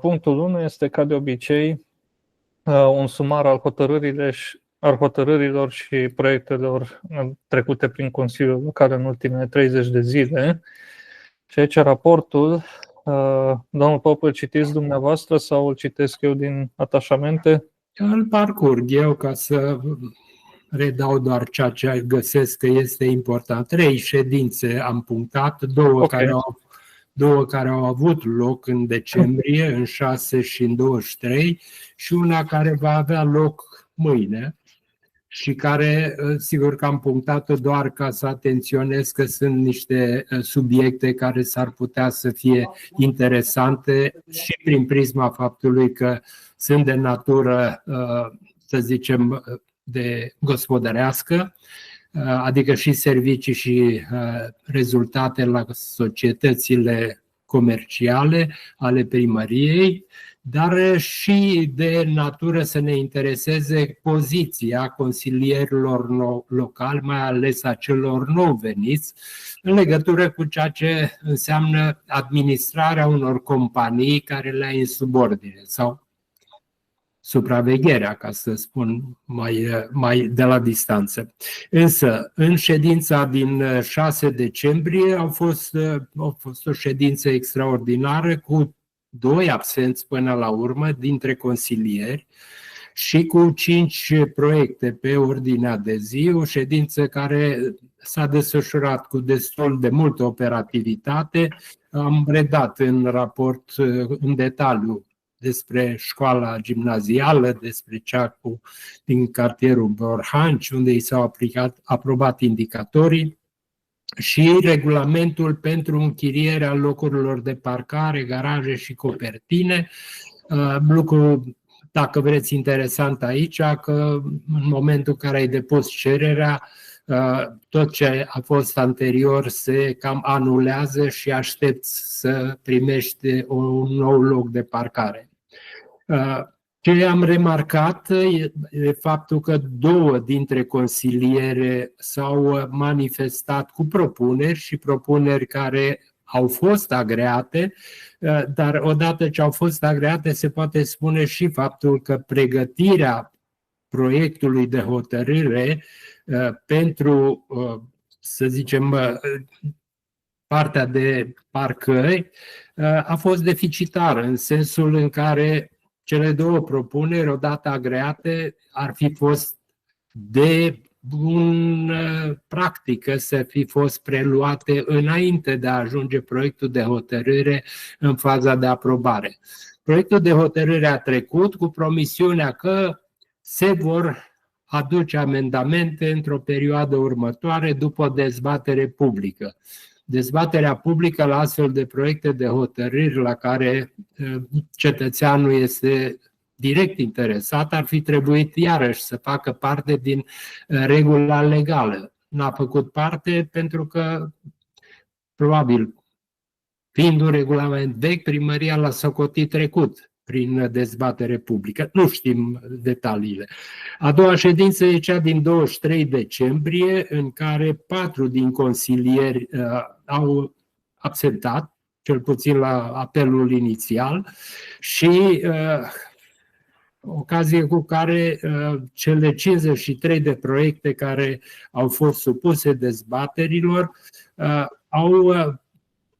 Punctul 1 este, ca de obicei, un sumar al hotărârilor și proiectelor trecute prin Consiliul Local în ultimele 30 de zile. Și aici raportul, domnul Popu, îl citiți dumneavoastră sau îl citesc eu din atașamente? Îl parcurg eu ca să redau doar ceea ce găsesc că este important. 3 ședințe am punctat, două care au avut loc în decembrie, în 6 și în 23, și una care va avea loc mâine și care, sigur că am punctat-o doar ca să atenționez că sunt niște subiecte care s-ar putea să fie interesante și prin prisma faptului că sunt de natură, să zicem, de gospodărească, adică și servicii și rezultate la societățile comerciale ale primăriei, dar și de natură să ne intereseze poziția consilierilor locali, mai ales a celor nou veniți, în legătură cu ceea ce înseamnă administrarea unor companii care le ai în subordine sau supravegherea, ca să spun mai de la distanță. Însă, în ședința din 6 decembrie a fost o ședință extraordinară cu 2 absenți până la urmă dintre consilieri și cu 5 proiecte pe ordinea de zi, o ședință care s-a desfășurat cu destul de multă operativitate. Am redat în raport în detaliu despre școala gimnazială, despre cea din cartierul Borhanci, unde i s-au aprobat indicatorii, și regulamentul pentru închirierea locurilor de parcare, garaje și copertine. Lucru, dacă vreți, interesant aici, că în momentul în care ai depus cererea, tot ce a fost anterior se cam anulează și aștepți să primești un nou loc de parcare. Ce am remarcat e faptul că 2 dintre consiliere s-au manifestat cu propuneri și propuneri care au fost agreate, dar odată ce au fost agreate se poate spune și faptul că pregătirea proiectului de hotărâre pentru, să zicem, partea de parcări a fost deficitară, în sensul în care cele 2 propuneri, odată agreate, ar fi fost de bună practică să fi fost preluate înainte de a ajunge proiectul de hotărâre în faza de aprobare. Proiectul de hotărâre a trecut cu promisiunea că se vor aduce amendamente într-o perioadă următoare după o dezbatere publică. Dezbaterea publică la astfel de proiecte de hotărâri la care cetățeanul este direct interesat ar fi trebuit iarăși să facă parte din regula legală. N-a făcut parte pentru că, probabil, fiind un regulament vechi, primăria l-a socotit trecut prin dezbatere publică. Nu știm detaliile. A doua ședință e cea din 23 decembrie, în care 4 din consilieri au absentat, cel puțin la apelul inițial, și ocazie cu care cele 53 de proiecte care au fost supuse dezbaterilor au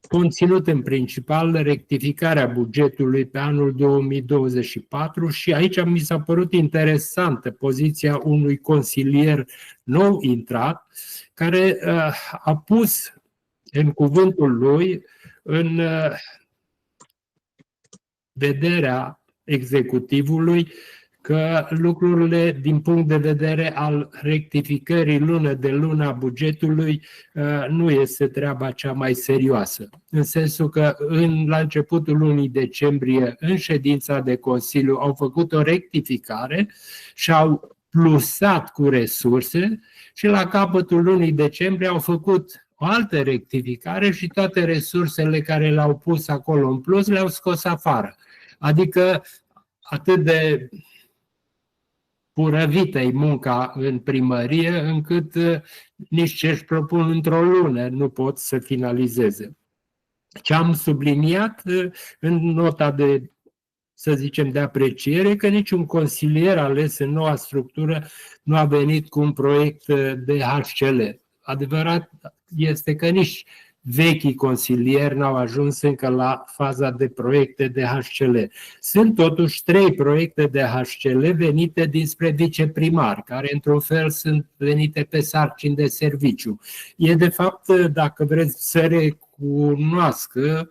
conținut în principal rectificarea bugetului pe anul 2024 și aici mi s-a părut interesantă poziția unui consilier nou intrat, care a pus în cuvântul lui în vederea executivului că lucrurile din punct de vedere al rectificării lună de lună a bugetului nu este treaba cea mai serioasă. În sensul că la începutul lunii decembrie, în ședința de Consiliu, au făcut o rectificare și au plusat cu resurse și la capătul lunii decembrie au făcut o altă rectificare și toate resursele care le-au pus acolo în plus le-au scos afară. Adică atât de purăvită-i munca în primărie, încât nici ce își propun într-o lună nu pot să finalizeze. Ce am subliniat în nota de să zicem, de apreciere că niciun consilier ales în noua structură nu a venit cu un proiect de HCL. Adevărat este că nici vechii consilieri n-au ajuns încă la faza de proiecte de HCL. Sunt totuși 3 proiecte de HCL venite dinspre viceprimar, care într-un fel sunt venite pe sarcini de serviciu. E de fapt, dacă vreți să recunoască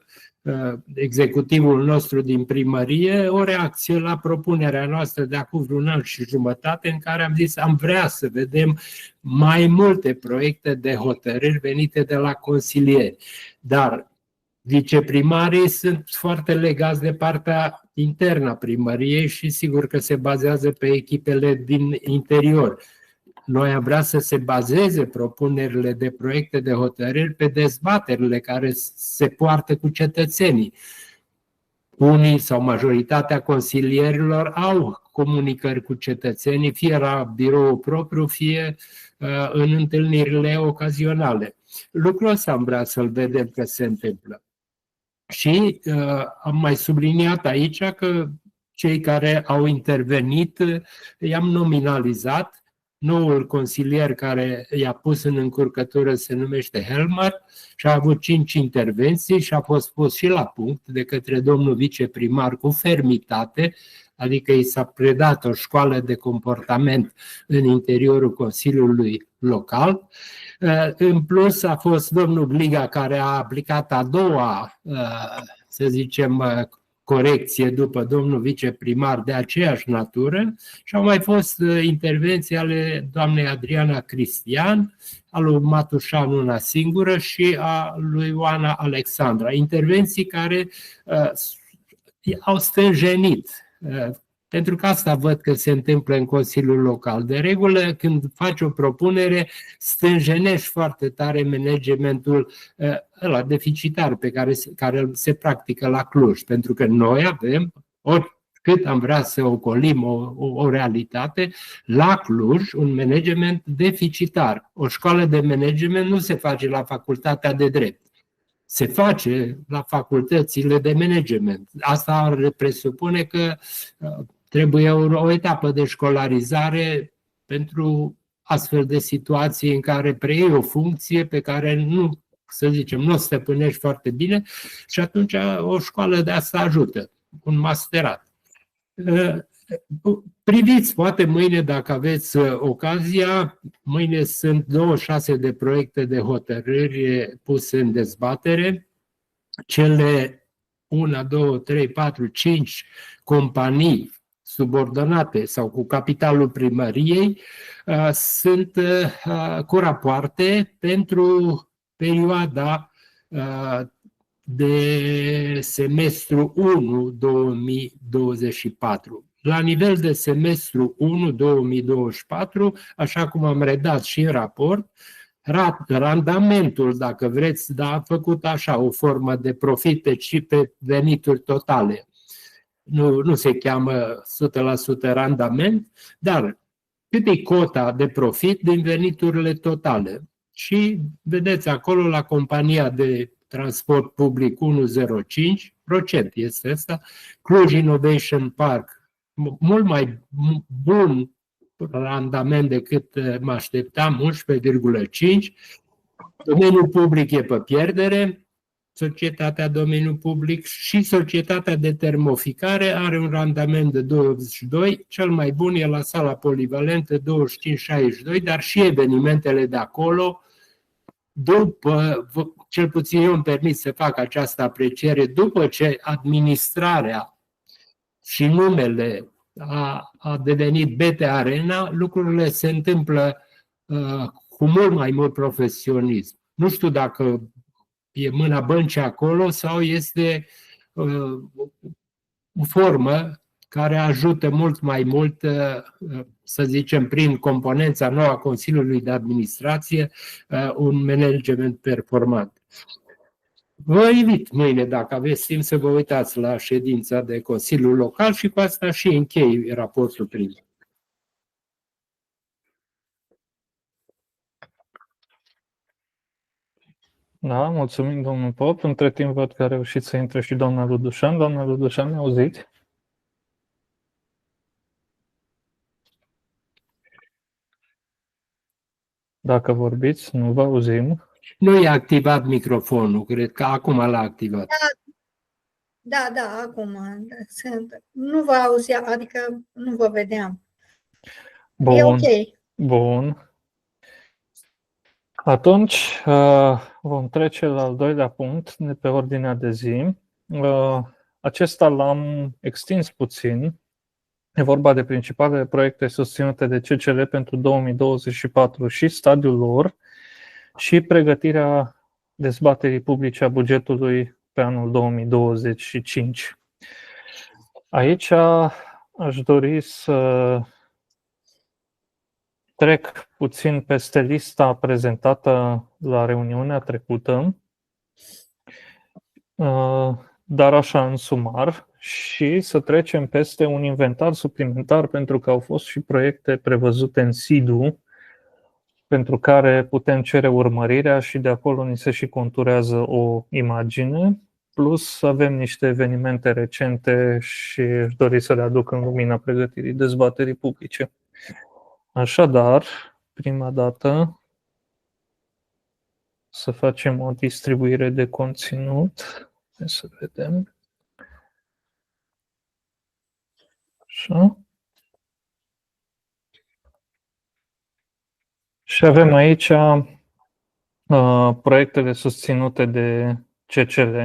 executivul nostru din primărie o reacție la propunerea noastră de acum vreun an și jumătate, în care am zis am vrea să vedem mai multe proiecte de hotărâri venite de la consilieri. Dar viceprimarii sunt foarte legați de partea internă a primăriei și sigur că se bazează pe echipele din interior. Noi am vrea să se bazeze propunerile de proiecte de hotărâri pe dezbaterile care se poartă cu cetățenii. Unii sau majoritatea consilierilor au comunicări cu cetățenii, fie la birou propriu, fie în întâlnirile ocazionale. Lucrul ăsta am vrea să-l vedem că se întâmplă. Și am mai subliniat aici că cei care au intervenit i-am nominalizat. Noul consilier care i-a pus în încurcătură se numește Helmer și a avut 5 intervenții și a fost pus și la punct de către domnul viceprimar cu fermitate, adică i s-a predat o școală de comportament în interiorul Consiliului Local. În plus a fost domnul Gliga care a aplicat a doua, să zicem, corecție după domnul viceprimar de aceeași natură și au mai fost intervenții ale doamnei Adriana Cristian, a lui Matușan una singură și a lui Ioana Alexandra. Intervenții care au stânjenit. Pentru că asta văd că se întâmplă în Consiliul Local. De regulă, când faci o propunere, stânjenești foarte tare managementul ăla deficitar pe care se practică la Cluj. Pentru că noi avem, oricât am vrea să ocolim o realitate, la Cluj un management deficitar. O școală de management nu se face la facultatea de drept. Se face la facultățile de management. Asta presupune că trebuie o etapă de școlarizare pentru astfel de situații în care preiei o funcție pe care nu, să zicem, nu o stăpânești foarte bine și atunci o școală de asta ajută, un masterat. Priviți, poate mâine, dacă aveți ocazia, mâine sunt 26 de proiecte de hotărâri puse în dezbatere. Cele 1, 2, 3, 4, 5 companii subordonate sau cu capitalul primăriei sunt cu rapoarte pentru perioada de semestru 1 2024. La nivel de semestru 1 2024, așa cum am redat și în raport, randamentul, dacă vreți, a făcut așa o formă de profit pe venituri totale. Nu se cheamă 100% randament, dar cât e cota de profit din veniturile totale. Și vedeți acolo la compania de transport public 1,05% este asta, Cluj Innovation Park, mult mai bun randament decât mă așteptam, 11,5%. Domeniul public e pe pierdere, societatea domeniul public, și societatea de termoficare are un randament de 22%, cel mai bun e la sala polivalentă 25,62%, dar și evenimentele de acolo, după, cel puțin eu îmi permit să fac această apreciere, după ce administrarea și numele a devenit BT Arena, lucrurile se întâmplă cu mult mai mult profesionism. Nu știu dacă e mâna băncii acolo sau este o formă care ajută mult mai mult, să zicem, prin componența nouă a Consiliului de Administrație, un management performant. Vă invit mâine, dacă aveți timp, să vă uitați la ședința de Consiliul Local și cu asta și închei raportul primul. Da, mulțumim, domnul Pop. Între timp văd că a reușit să intre și doamna Ludușan. Doamna Ludușan, ne auziți? Dacă vorbiți, nu vă auzim. Nu e activat microfonul, cred că acum l-a activat. Da, acum. Nu vă auzea, adică nu vă vedeam. E ok. Bun. Atunci vom trece la al doilea punct de pe ordinea de zi. Acesta l-am extins puțin. E vorba de principalele proiecte susținute de CCL pentru 2024 și stadiul lor și pregătirea dezbaterii publice a bugetului pe anul 2025. Aici aș dori să trec puțin peste lista prezentată la reuniunea trecută, dar așa în sumar, și să trecem peste un inventar suplimentar, pentru că au fost și proiecte prevăzute în SIDU, pentru care putem cere urmărirea și de acolo ni se și conturează o imagine, plus avem niște evenimente recente și aș dori să le aduc în lumina pregătirii dezbaterii publice. Așadar, prima dată să facem o distribuire de conținut. Să vedem. Așa. Și avem aici proiectele susținute de CCL.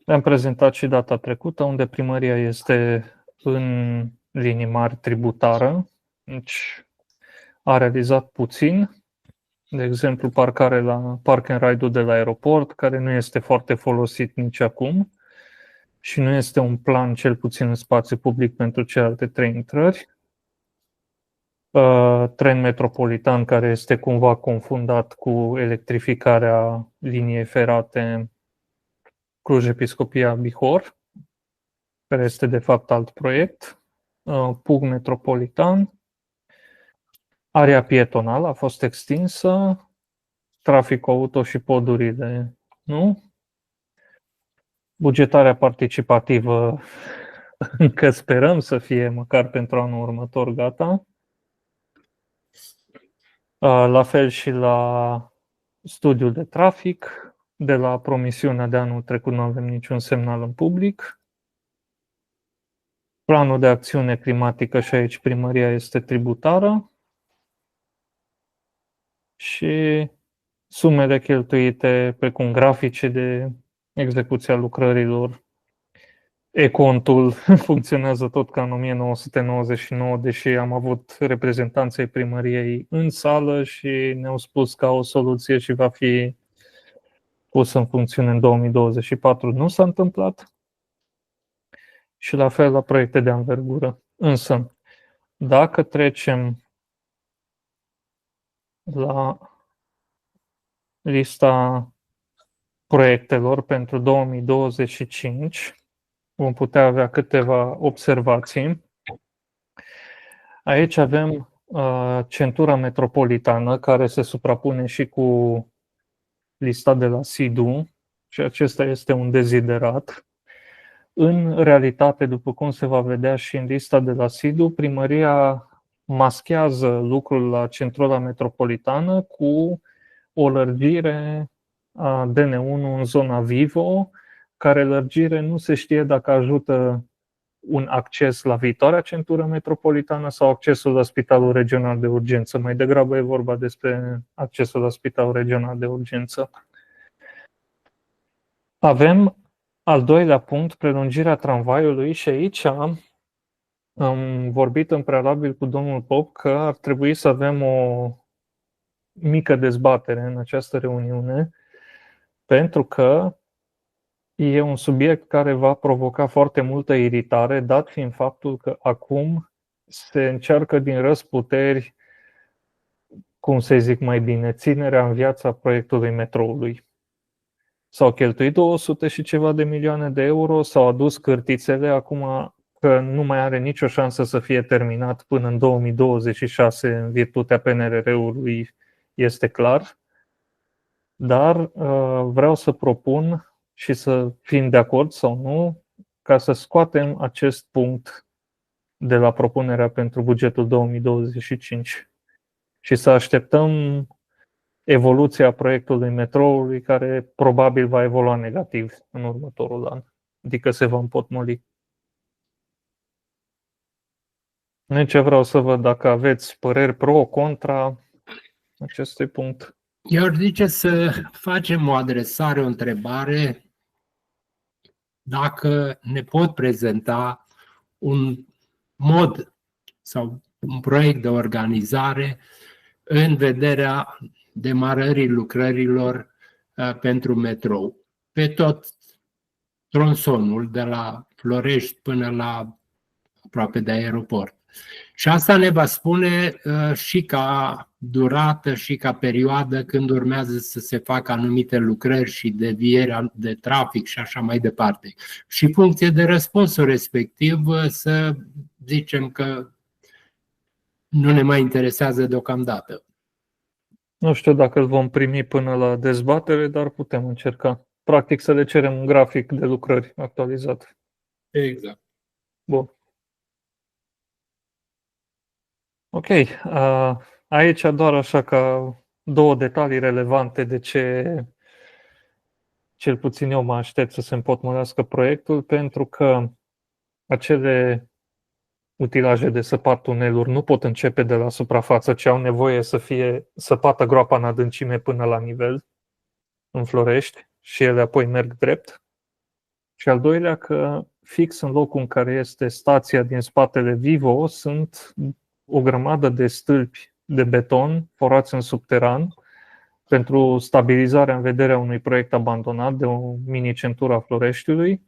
Le-am prezentat și data trecută, unde primăria este în linii mari tributară, deci a realizat puțin. De exemplu, parcare la Park and Ride-ul de la aeroport, care nu este foarte folosit nici acum și nu este un plan, cel puțin în spațiu public, pentru celelalte 3 intrări. Tren metropolitan, care este cumva confundat cu electrificarea liniei ferate Cluj-Episcopia-Bihor, care este de fapt alt proiect. PUG metropolitan. Area pietonală a fost extinsă, traficul auto și podurile, nu? Bugetarea participativă încă sperăm să fie măcar pentru anul următor gata. La fel și la studiul de trafic. De la promisiunea de anul trecut nu avem niciun semnal în public. Planul de acțiune climatică, și aici primăria este tributară. Și sumele cheltuite precum grafice de execuția lucrărilor. E-contul funcționează tot ca în 1999, deși am avut reprezentanții primăriei în sală și ne-au spus că o soluție și va fi pus în funcțiune în 2024. Nu s-a întâmplat. Și la fel la proiecte de anvergură. Însă, dacă trecem la lista proiectelor pentru 2025, vom putea avea câteva observații. Aici avem centura metropolitană, care se suprapune și cu lista de la SIDU, și acesta este un deziderat. În realitate, după cum se va vedea și în lista de la SIDU, primăria maschează lucrul la centura metropolitană cu o lărgire a DN1 în zona Vivo, care lărgire nu se știe dacă ajută un acces la viitoarea centură metropolitană sau accesul la Spitalul Regional de Urgență. Mai degrabă e vorba despre accesul la Spitalul Regional de Urgență. Avem al doilea punct, prelungirea tramvaiului, și aici am vorbit în prealabil cu domnul Pop că ar trebui să avem o mică dezbatere în această reuniune, pentru că e un subiect care va provoca foarte multă iritare, dat fiind faptul că acum se încearcă din răsputeri, cum să zic mai bine, ținerea în viața proiectului metroului. S-au cheltuit 200 și ceva de milioane de euro, s-au adus cârtițele, acum că nu mai are nicio șansă să fie terminat până în 2026 în virtutea PNRR-ului, este clar. Dar vreau să propun și să fim de acord sau nu, ca să scoatem acest punct de la propunerea pentru bugetul 2025 și să așteptăm evoluția proiectului metroului, care probabil va evolua negativ în următorul an, adică se va împotmoli. Deci vreau să văd dacă aveți păreri pro, contra acestui punct. Eu ar zice să facem o adresare, o întrebare, dacă ne pot prezenta un mod sau un proiect de organizare în vederea demarării lucrărilor pentru metrou, pe tot tronsonul de la Florești până la aproape de aeroport. Și asta ne va spune și ca durată și ca perioadă când urmează să se facă anumite lucrări și devierea de trafic și așa mai departe. Și funcție de răspunsul respectiv să zicem că nu ne mai interesează deocamdată. Nu știu dacă îl vom primi până la dezbatere, dar putem încerca. Practic să le cerem un grafic de lucrări actualizat. Exact. Bun. Ok. Aici doar așa ca 2 detalii relevante de ce cel puțin eu mă aștept să se împotmolească proiectul, pentru că acele utilaje de săpat tuneluri nu pot începe de la suprafață, ci au nevoie să fie săpată groapa în adâncime până la nivel în Florești și ele apoi merg drept. Și al doilea că fix în locul în care este stația din spatele Vivo sunt o grămadă de stâlpi de beton forați în subteran pentru stabilizarea în vederea unui proiect abandonat de o mini-centură a Floreștiului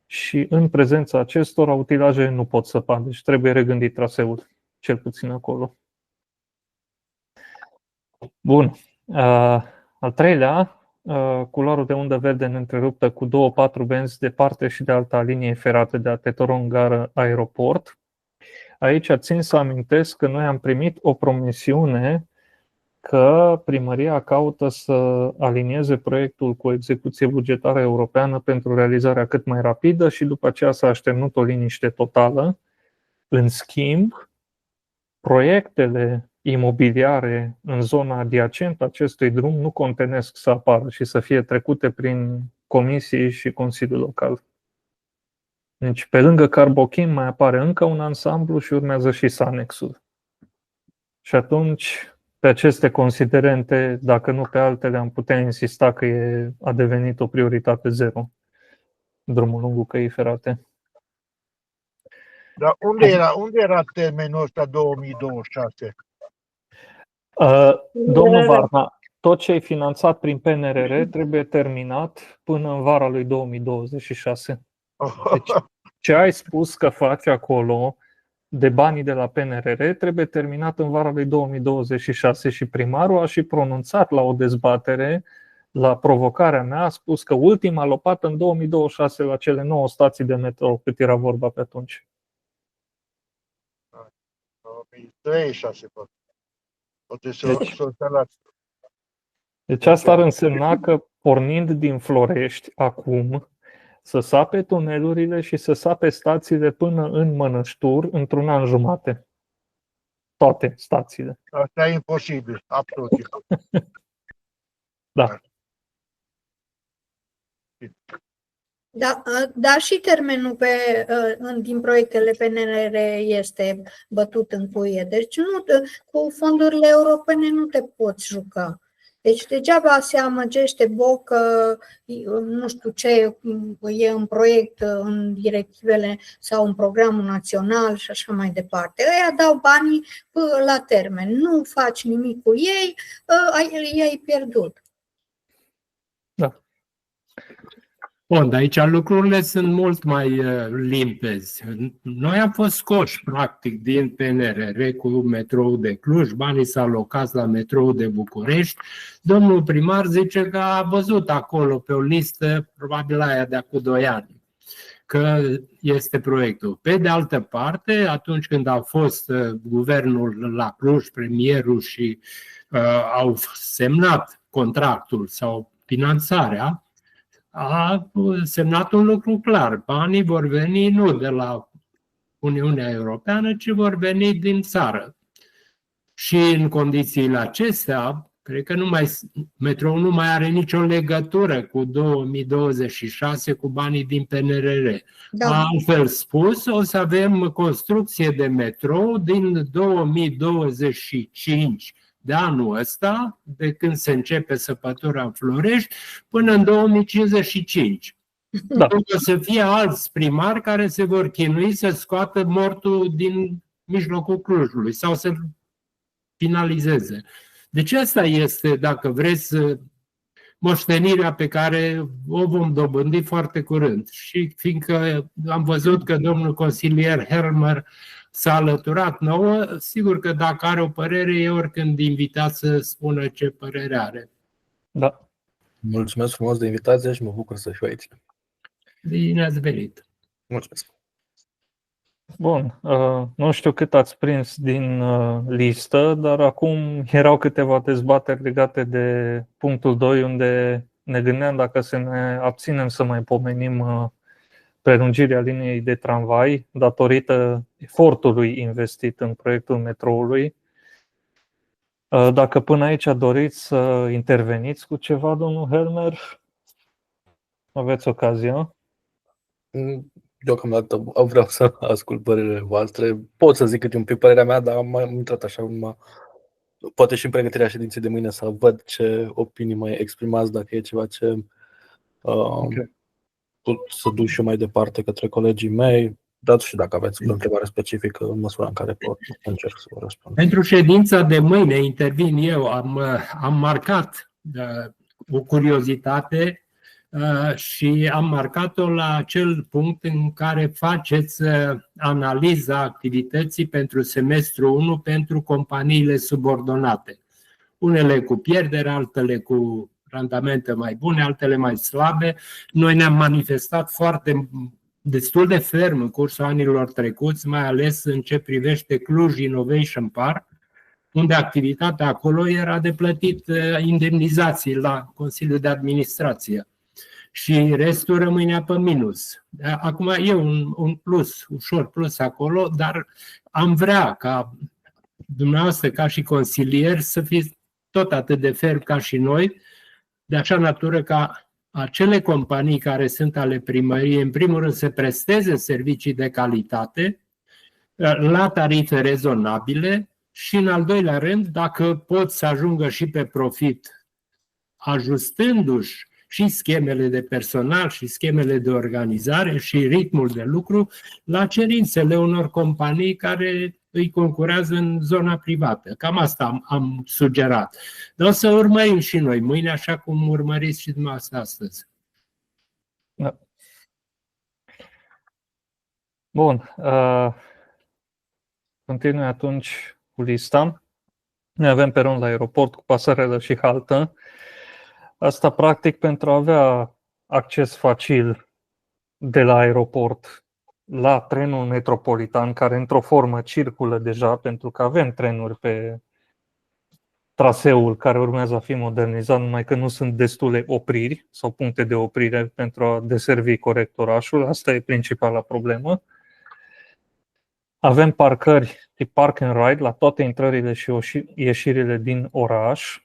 și în prezența acestora utilaje nu pot săpa, deci trebuie regândit traseul, cel puțin acolo. Bun. Al treilea, culoarul de undă verde întreruptă cu 2-4 benzi de parte și de alta a liniei ferate de la Tetoron Gară Aeroport. Aici țin să amintesc că noi am primit o promisiune că primăria caută să alinieze proiectul cu o execuție bugetară europeană pentru realizarea cât mai rapidă și după aceea s-a așternut o liniște totală. În schimb, proiectele imobiliare în zona adiacentă acestui drum nu contenesc să apară și să fie trecute prin comisii și Consiliul Local. Deci, pe lângă Carbochin mai apare încă un ansamblu și urmează și Sanexul. Și atunci, pe aceste considerente, dacă nu pe altele, am putea insista că a devenit o prioritate zero drumul lungul căii ferate. Dar unde era termenul ăsta 2026? Domnul Varna, tot ce e finanțat prin PNRR trebuie terminat până în vara lui 2026. Deci, ce ai spus că faci acolo de banii de la PNRR trebuie terminat în vara lui 2026 și primarul a și pronunțat la o dezbatere, la provocarea mea, a spus că ultima lopată în 2026 la cele 9 stații de metrou, cât era vorba pe atunci. 2036, deci asta ar însemna că pornind din Florești acum, să sape tunelurile și să sape stațiile până în Mănăștur într-un an jumate. Toate stațiile. Asta e imposibil, absolut imposibil. Da. Dar și termenul din proiectele PNRR este bătut în cuie. Deci cu fondurile europene nu te poți juca. Deci degeaba se amăgește Bocă, nu știu ce e în proiect, în directivele sau în programul național și așa mai departe. Ăia dau banii la termen. Nu faci nimic cu ei, i-ai pierdut. Da. Bun, dar aici lucrurile sunt mult mai limpezi. Noi am fost scoși, practic, din PNRR cu metrou de Cluj, banii s-au alocat la metrou de București. Domnul primar zice că a văzut acolo pe o listă, probabil aia de acum 2 ani, că este proiectul. Pe de altă parte, atunci când a fost guvernul la Cluj, premierul și au semnat contractul sau finanțarea, a semnat un lucru clar. Banii vor veni nu de la Uniunea Europeană, ci vor veni din țară. Și în condițiile acestea, cred că metroul nu mai are nicio legătură cu 2026 cu banii din PNRR. Da. Altfel spus, o să avem construcție de metrou din 2025 de anul ăsta, de când se începe săpătura în Florești, până în 2055. Da. O să fie alți primari care se vor chinui să scoată mortul din mijlocul Clujului sau să finalizeze. Deci asta este, dacă vreți, moștenirea pe care o vom dobândi foarte curând. Și fiindcă am văzut că domnul consilier Helmer s-a alăturat nouă, sigur că dacă are o părere, e oricând invitat să spună ce părere are. Da. Mulțumesc frumos de invitație și mă bucur să fiu aici. Bine ați venit! Mulțumesc! Bun, nu știu cât ați prins din listă, dar acum erau câteva dezbateri legate de punctul 2, unde ne gândeam dacă să ne abținem să mai pomenim prelungirea liniei de tramvai datorită efortului investit în proiectul metroului. Dacă până aici doriți să interveniți cu ceva, domnul Helmer, aveți ocazia. Deocamdată vreau să ascult părerile voastre. Pot să zic câte un pic părerea mea, dar am intrat așa poate și în pregătirea ședinței de mâine să văd ce opinii mai exprimați, dacă e ceva ce să duc și eu mai departe către colegii mei, dar și dacă aveți o întrebare specifică, în măsura în care pot încerc să vă răspund. Pentru ședința de mâine intervin eu, am marcat o curiozitate și am marcat-o la acel punct în care faceți analiza activității pentru semestrul 1 pentru companiile subordonate. Unele cu pierdere, altele cu randamente mai bune, altele mai slabe. Noi ne-am manifestat destul de ferm în cursul anilor trecuți, mai ales în ce privește Cluj Innovation Park, unde activitatea acolo era de plătit indemnizații la Consiliul de Administrație. Și restul rămânea pe minus. Acum e un plus, ușor plus acolo, dar am vrea ca dumneavoastră, ca și consilieri, să fiți tot atât de ferm ca și noi, de așa natură ca acele companii care sunt ale primăriei, în primul rând, să presteze servicii de calitate, la tarife rezonabile și, în al doilea rând, dacă pot să ajungă și pe profit, ajustându-și și schemele de personal și schemele de organizare și ritmul de lucru la cerințele unor companii care îi concurează în zona privată. Cam asta am sugerat. Dar o să urmărim și noi mâine, așa cum urmăriți și dumneavoastră astăzi. Da. Bun. Continui atunci cu lista. Noi avem peron la aeroport cu pasarelă și haltă. Asta practic pentru a avea acces facil de la aeroport la trenul metropolitan, care într-o formă circulă deja, pentru că avem trenuri pe traseul care urmează a fi modernizat, numai că nu sunt destule opriri sau puncte de oprire pentru a deservi corect orașul. Asta e principala problemă. Avem parcări tip park and ride la toate intrările și ieșirile din oraș.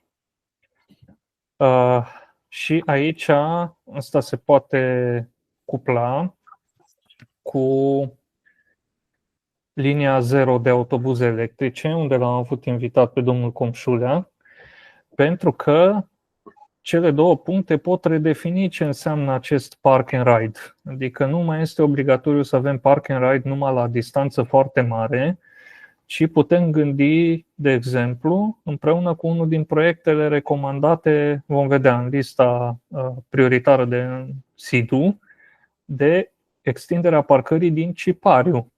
Și aici asta se poate cupla cu linia 0 de autobuze electrice, unde l-am avut invitat pe domnul Comșulea, pentru că cele două puncte pot redefini ce înseamnă acest park and ride. Adică nu mai este obligatoriu să avem park and ride numai la distanță foarte mare, ci putem gândi, de exemplu, împreună cu unul din proiectele recomandate, vom vedea în lista prioritară de SIDU, de extinderea parcării din Cipariu,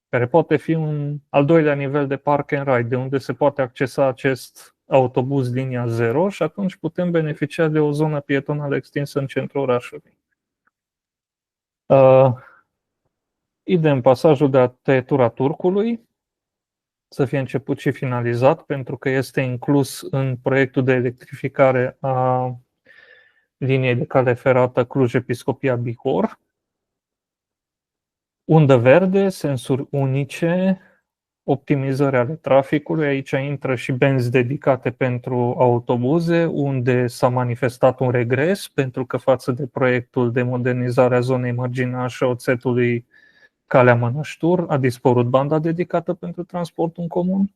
care poate fi un al doilea nivel de park and ride, de unde se poate accesa acest autobuz linia 0 și atunci putem beneficia de o zonă pietonală extinsă în centrul orașului. Idem pasajul de tăietura Turcului, să fie început și finalizat, pentru că este inclus în proiectul de electrificare a liniei de cale ferată Cluj-Episcopia-Bihor. Undă verde, sensuri unice, optimizări ale traficului. Aici intră și benzi dedicate pentru autobuze, unde s-a manifestat un regres, pentru că față de proiectul de modernizare a zonei marginale și oțetului Calea Mănăștur, a dispărut banda dedicată pentru transportul în comun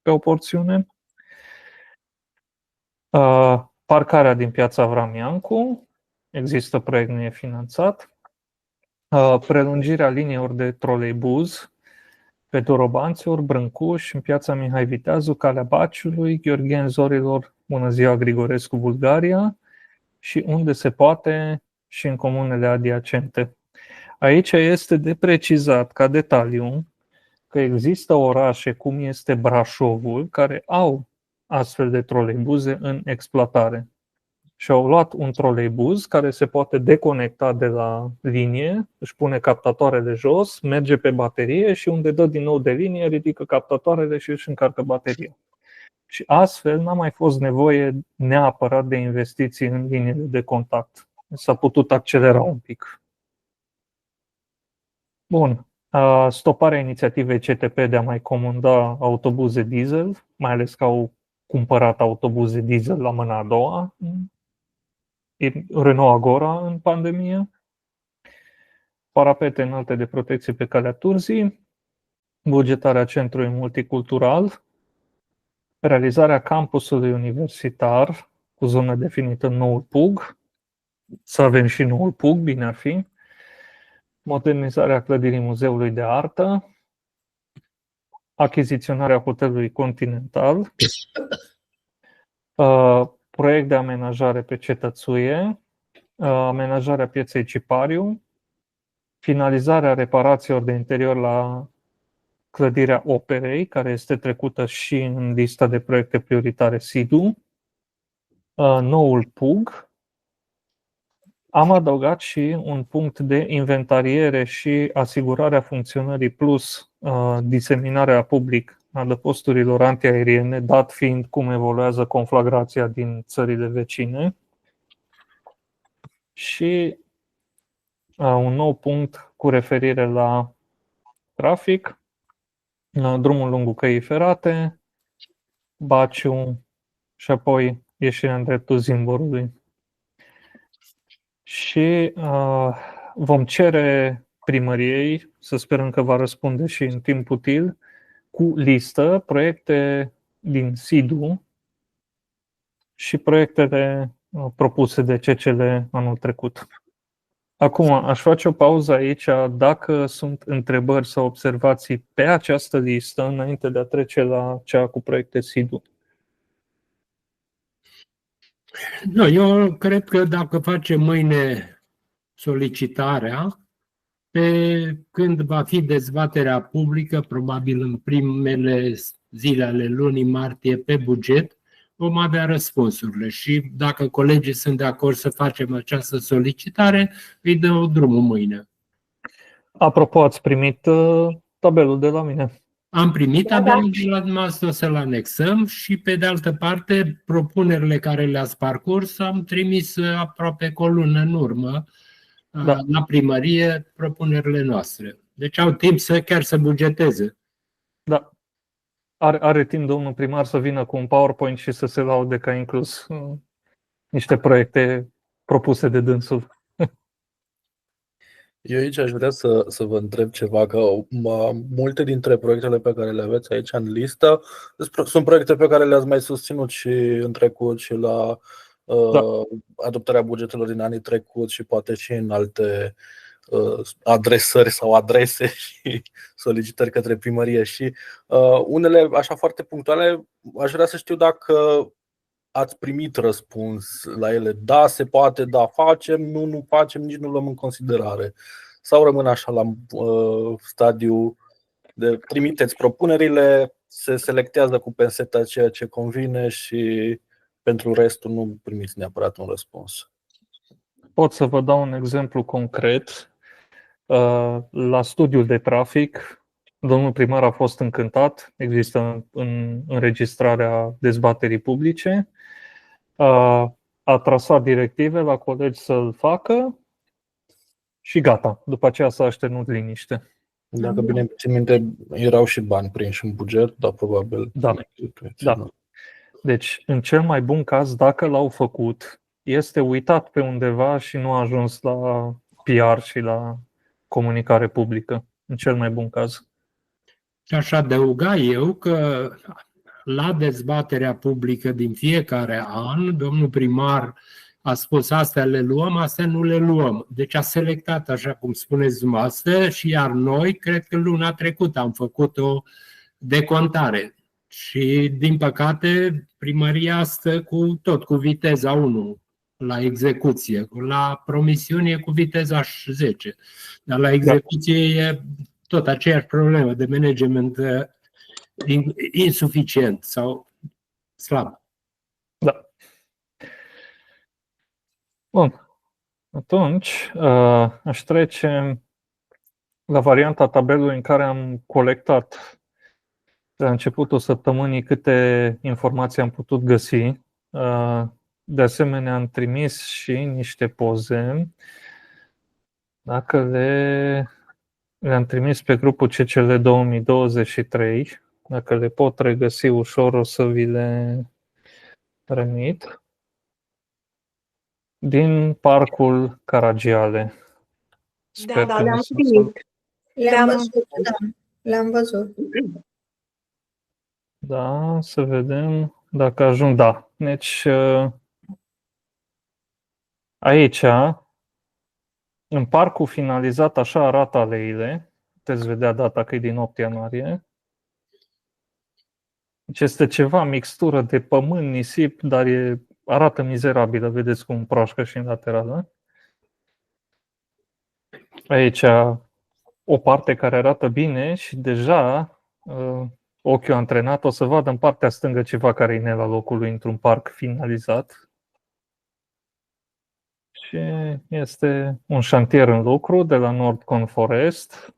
pe o porțiune. Parcarea din Piața Avram Iancu, există proiect, nu e finanțat. Prelungirea liniilor de troleibuz pe Dorobanților, Brâncuș, în Piața Mihai Viteazu, Calea Baciului, Gheorghen Zorilor, Bună ziua, Grigorescu, Bulgaria, și unde se poate și în comunele adiacente. Aici este de precizat ca detaliu că există orașe cum este Brașovul care au astfel de troleibuze în exploatare. Și au luat un troleibuz care se poate deconecta de la linie, își pune captatoarele jos, merge pe baterie și unde dă din nou de linie, ridică captatoarele și își încarcă bateria. Și astfel n-a mai fost nevoie neapărat de investiții în liniile de contact. S-a putut accelera un pic. Bun. Stoparea inițiativei CTP de a mai comanda autobuze diesel, mai ales că au cumpărat autobuze diesel la mâna a doua, Renault Agora în pandemie, parapete înalte de protecție pe Calea Turzii, bugetarea centrului multicultural, realizarea campusului universitar cu zonă definită în noul PUG, să avem și noul PUG, bine ar fi, modernizarea clădirii Muzeului de Artă, achiziționarea hotelului Continental, proiect de amenajare pe Cetățuie, amenajarea pieței Cipariu, finalizarea reparațiilor de interior la clădirea Operei, care este trecută și în lista de proiecte prioritare SIDU, noul PUG. Am adăugat și un punct de inventariere și asigurarea funcționării plus diseminarea public a adăposturilor antiaeriene, dat fiind cum evoluează conflagrația din țările vecine. Și un nou punct cu referire la trafic, drumul lungul căii ferate, Baciu și apoi ieșirea în dreptul Zimborului. Și vom cere primăriei, să sperăm că va răspunde și în timp util, cu listă proiecte din SIDU și proiectele propuse de CCL anul trecut. Acum, aș face o pauză aici, dacă sunt întrebări sau observații pe această listă, înainte de a trece la cea cu proiecte SIDU. Nu, eu cred că dacă facem mâine solicitarea, când va fi dezbaterea publică, probabil în primele zile ale lunii martie pe buget, vom avea răspunsurile și dacă colegii sunt de acord să facem această solicitare, îi dă drumul mâine. Apropo, ați primit tabelul de la mine. Am primit tabelul de la dumneavoastră, o să-l anexăm și pe de altă parte propunerile care le-ați parcurs am trimis aproape cu o lună în urmă la primărie propunerile noastre. Deci au timp chiar să bugeteze. Da. Are timp domnul primar să vină cu un PowerPoint și să se laude că a inclus niște proiecte propuse de dânsul. Eu aici aș vrea să vă întreb ceva, că multe dintre proiectele pe care le aveți aici în listă sunt proiecte pe care le-ați mai susținut și în trecut și la adoptarea bugetelor din anii trecuți și poate și în alte adresări sau adrese și solicitări către primărie și unele așa foarte punctuale. Aș vrea să știu dacă ați primit răspuns la ele. Da, se poate, da, facem, nu facem, nici nu luăm în considerare. Sau rămân așa la stadiu de trimiteți propunerile, se selectează cu penseta ceea ce convine și pentru restul nu primiți neapărat un răspuns. Pot să vă dau un exemplu concret. La studiul de trafic, domnul primar a fost încântat, există în înregistrarea dezbaterii publice, a trasat directive la colegi să-l facă și gata, după aceea s-a așternut liniște. Dacă bine țin minte, erau și bani prinși în buget, dar probabil... Da. Da. Deci, în cel mai bun caz, dacă l-au făcut, este uitat pe undeva și nu a ajuns la PR și la comunicare publică, în cel mai bun caz. Și aș adăuga eu că la dezbaterea publică din fiecare an, domnul primar a spus astea le luăm, astea nu le luăm. Deci a selectat, așa cum spuneți dumneavoastră, și iar noi, cred că luna trecută am făcut o decontare. Și, din păcate, primăria stă cu viteza 1 la execuție. La promisiune e cu viteza 10. Dar la execuție e tot aceeași problemă de management insuficient sau slab. Da. Bun. Atunci, aș trece la varianta tabelului în care am colectat la începutul săptămânii câte informații am putut găsi. De asemenea, am trimis și niște poze. Dacă le-am trimis pe grupul CCL 2023, dacă le pot regăsi ușor, o să vi le remit. Din Parcul Caragiale. Sper Da, că le-am nu sunt primit. Le-am văzut, da. Le-am văzut. Da, să vedem dacă ajung. Da. Deci, aici, în parcul finalizat, așa arată aleile. Puteți vedea data că e din 8 ianuarie. Deci este ceva mixtură de pământ, nisip, dar arată mizerabilă. Vedeți cum proașcă și în laterală. Aici o parte care arată bine și deja ochiul antrenat o să vadă în partea stângă ceva care e la locul lui într-un parc finalizat. Și este un șantier în lucru de la Nordcon Forest.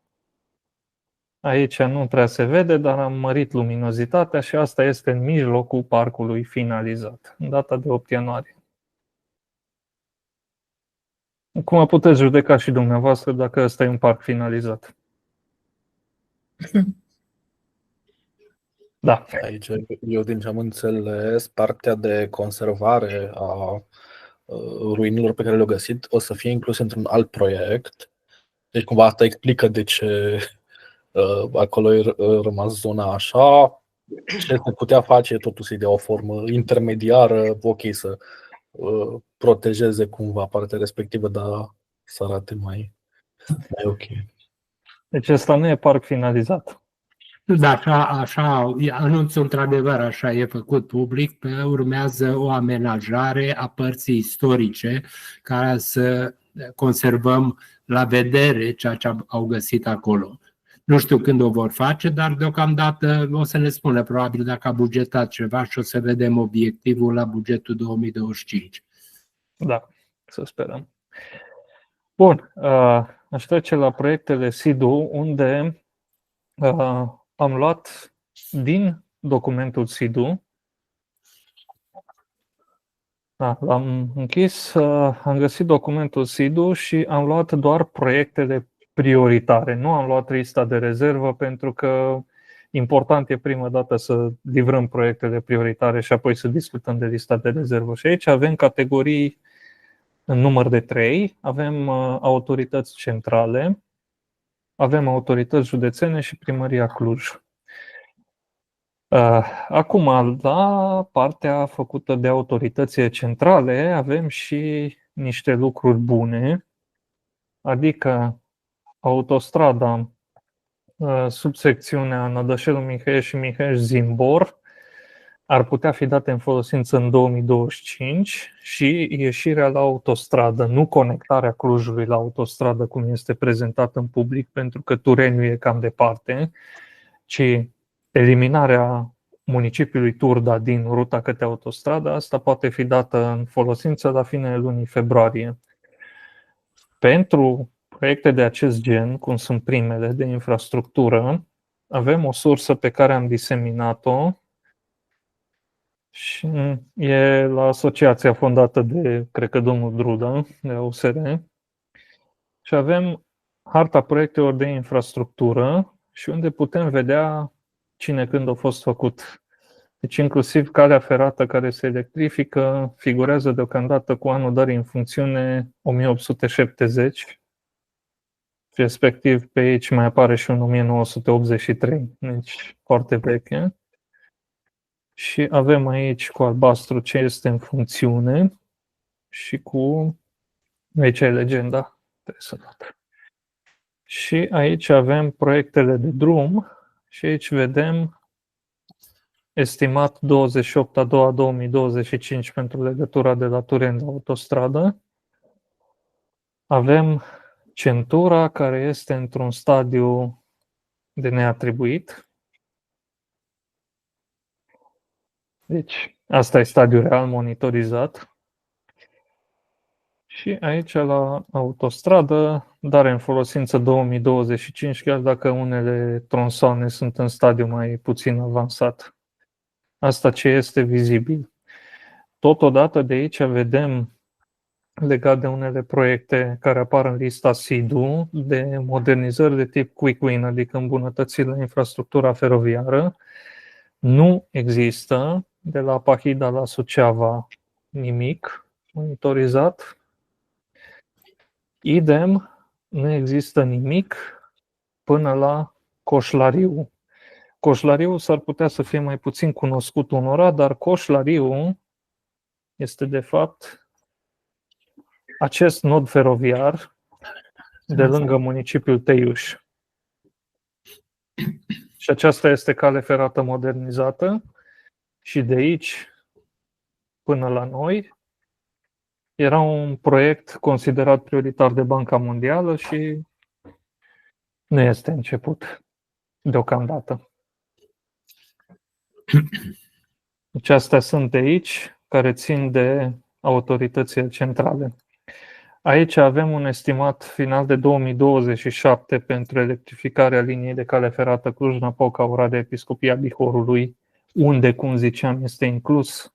Aici nu prea se vede, dar am mărit luminozitatea și asta este în mijlocul parcului finalizat, în data de 8 ianuarie. Cum puteți judeca și dumneavoastră dacă ăsta e un parc finalizat? Da. Aici, eu din ce am înțeles, partea de conservare a ruinelor pe care le-au găsit o să fie inclus într-un alt proiect. Deci cumva asta explică de ce acolo e rămas zona așa. Ce se putea face totuși să-i dea o formă intermediară, ok, să protejeze cumva partea respectivă, dar să arate mai ok. Deci ăsta nu e parc finalizat. Da, așa anunțul într-adevăr, așa e făcut public, că urmează o amenajare a părții istorice care să conservăm la vedere ceea ce au găsit acolo. Nu știu când o vor face, dar deocamdată o să ne spună probabil dacă a bugetat ceva și o să vedem obiectivul la bugetul 2025. Da, să sperăm. Bun, aș trece la proiectele SIDU, unde am luat din documentul SIDU, l-am închis, am găsit documentul SIDU și am luat doar proiectele prioritare. Nu am luat lista de rezervă pentru că important e prima dată să livrăm proiectele prioritare și apoi să discutăm de lista de rezervă. Și aici avem categorii în număr de 3, avem autorități centrale, avem autorități județene și Primăria Cluj. Acum, la partea făcută de autoritățile centrale, avem și niște lucruri bune, adică autostrada subsecțiunea Nădășelu-Mihăieș și Mihăieș-Zimbor ar putea fi date în folosință în 2025 și ieșirea la autostradă, nu conectarea Clujului la autostradă cum este prezentat în public, pentru că Tureniu e cam departe, ci eliminarea municipiului Turda din ruta către autostradă, asta poate fi dată în folosință la finele lunii februarie. Pentru proiecte de acest gen, cum sunt primele de infrastructură, avem o sursă pe care am diseminat-o și e la asociația fondată de, cred că domnul Druda, de USR. Și avem harta proiectelor de infrastructură și unde putem vedea cine când a fost făcut. Deci inclusiv calea ferată care se electrifică figurează deocamdată cu anul dării în funcțiune 1870, respectiv pe aici mai apare și un 1983, deci foarte veche. Și avem aici cu albastru ce este în funcțiune și cu aici e legenda. Și aici avem proiectele de drum și aici vedem estimat 28/2/2025 pentru legătura de la Turen la autostradă. Avem centura care este într-un stadiu de neatribuit. Deci, asta e stadiul real monitorizat. Și aici la autostradă, dare în folosință 2025, chiar dacă unele tronsoane sunt în stadiu mai puțin avansat. Asta ce este vizibil. Totodată de aici vedem, legat de unele proiecte care apar în lista SIDU, de modernizări de tip quick win, adică îmbunătățiri la infrastructura feroviară. Nu există de la Pahida la Suceava nimic monitorizat. Idem, nu există nimic până la Coșlariu. Coșlariu s-ar putea să fie mai puțin cunoscut unora, dar Coșlariu este de fapt acest nod feroviar de lângă municipiul Teiuș. Și aceasta este cale ferată modernizată și de aici până la noi era un proiect considerat prioritar de Banca Mondială și nu este început deocamdată. Deci astea sunt de aici, care țin de autoritățile centrale. Aici avem un estimat final de 2027 pentru electrificarea liniei de cale ferată Cluj-Napoca, Oradea, Episcopia Bihorului, unde, cum ziceam, este inclus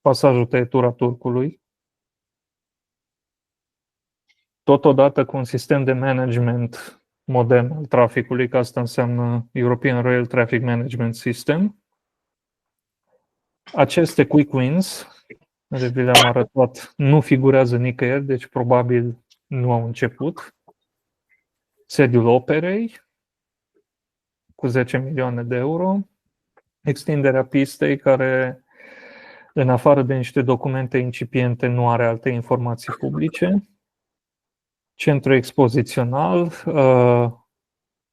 pasajul Tăietura Turcului. Totodată cu un sistem de management modern al traficului, că asta înseamnă European Rail Traffic Management System. Aceste quick wins, de vi le-am arătat, nu figurează nicăieri, deci probabil nu au început. Sediul operei, cu 10 milioane de euro. Extinderea pistei, care, în afară de niște documente incipiente, nu are alte informații publice. Centru expozițional,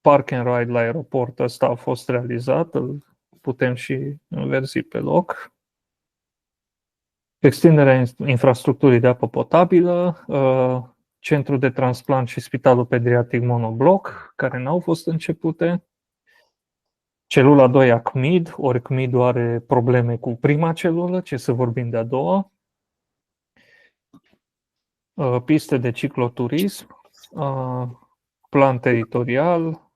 park and ride la aeroport, ăsta a fost realizat, îl putem și înverzi pe loc. Extinderea infrastructurii de apă potabilă, centru de transplant și spitalul pediatric monobloc, care n-au fost începute. Celula 2 a CMID, ori CMID-ul are probleme cu prima celulă, ce să vorbim de a doua. Piste de cicloturism, plan teritorial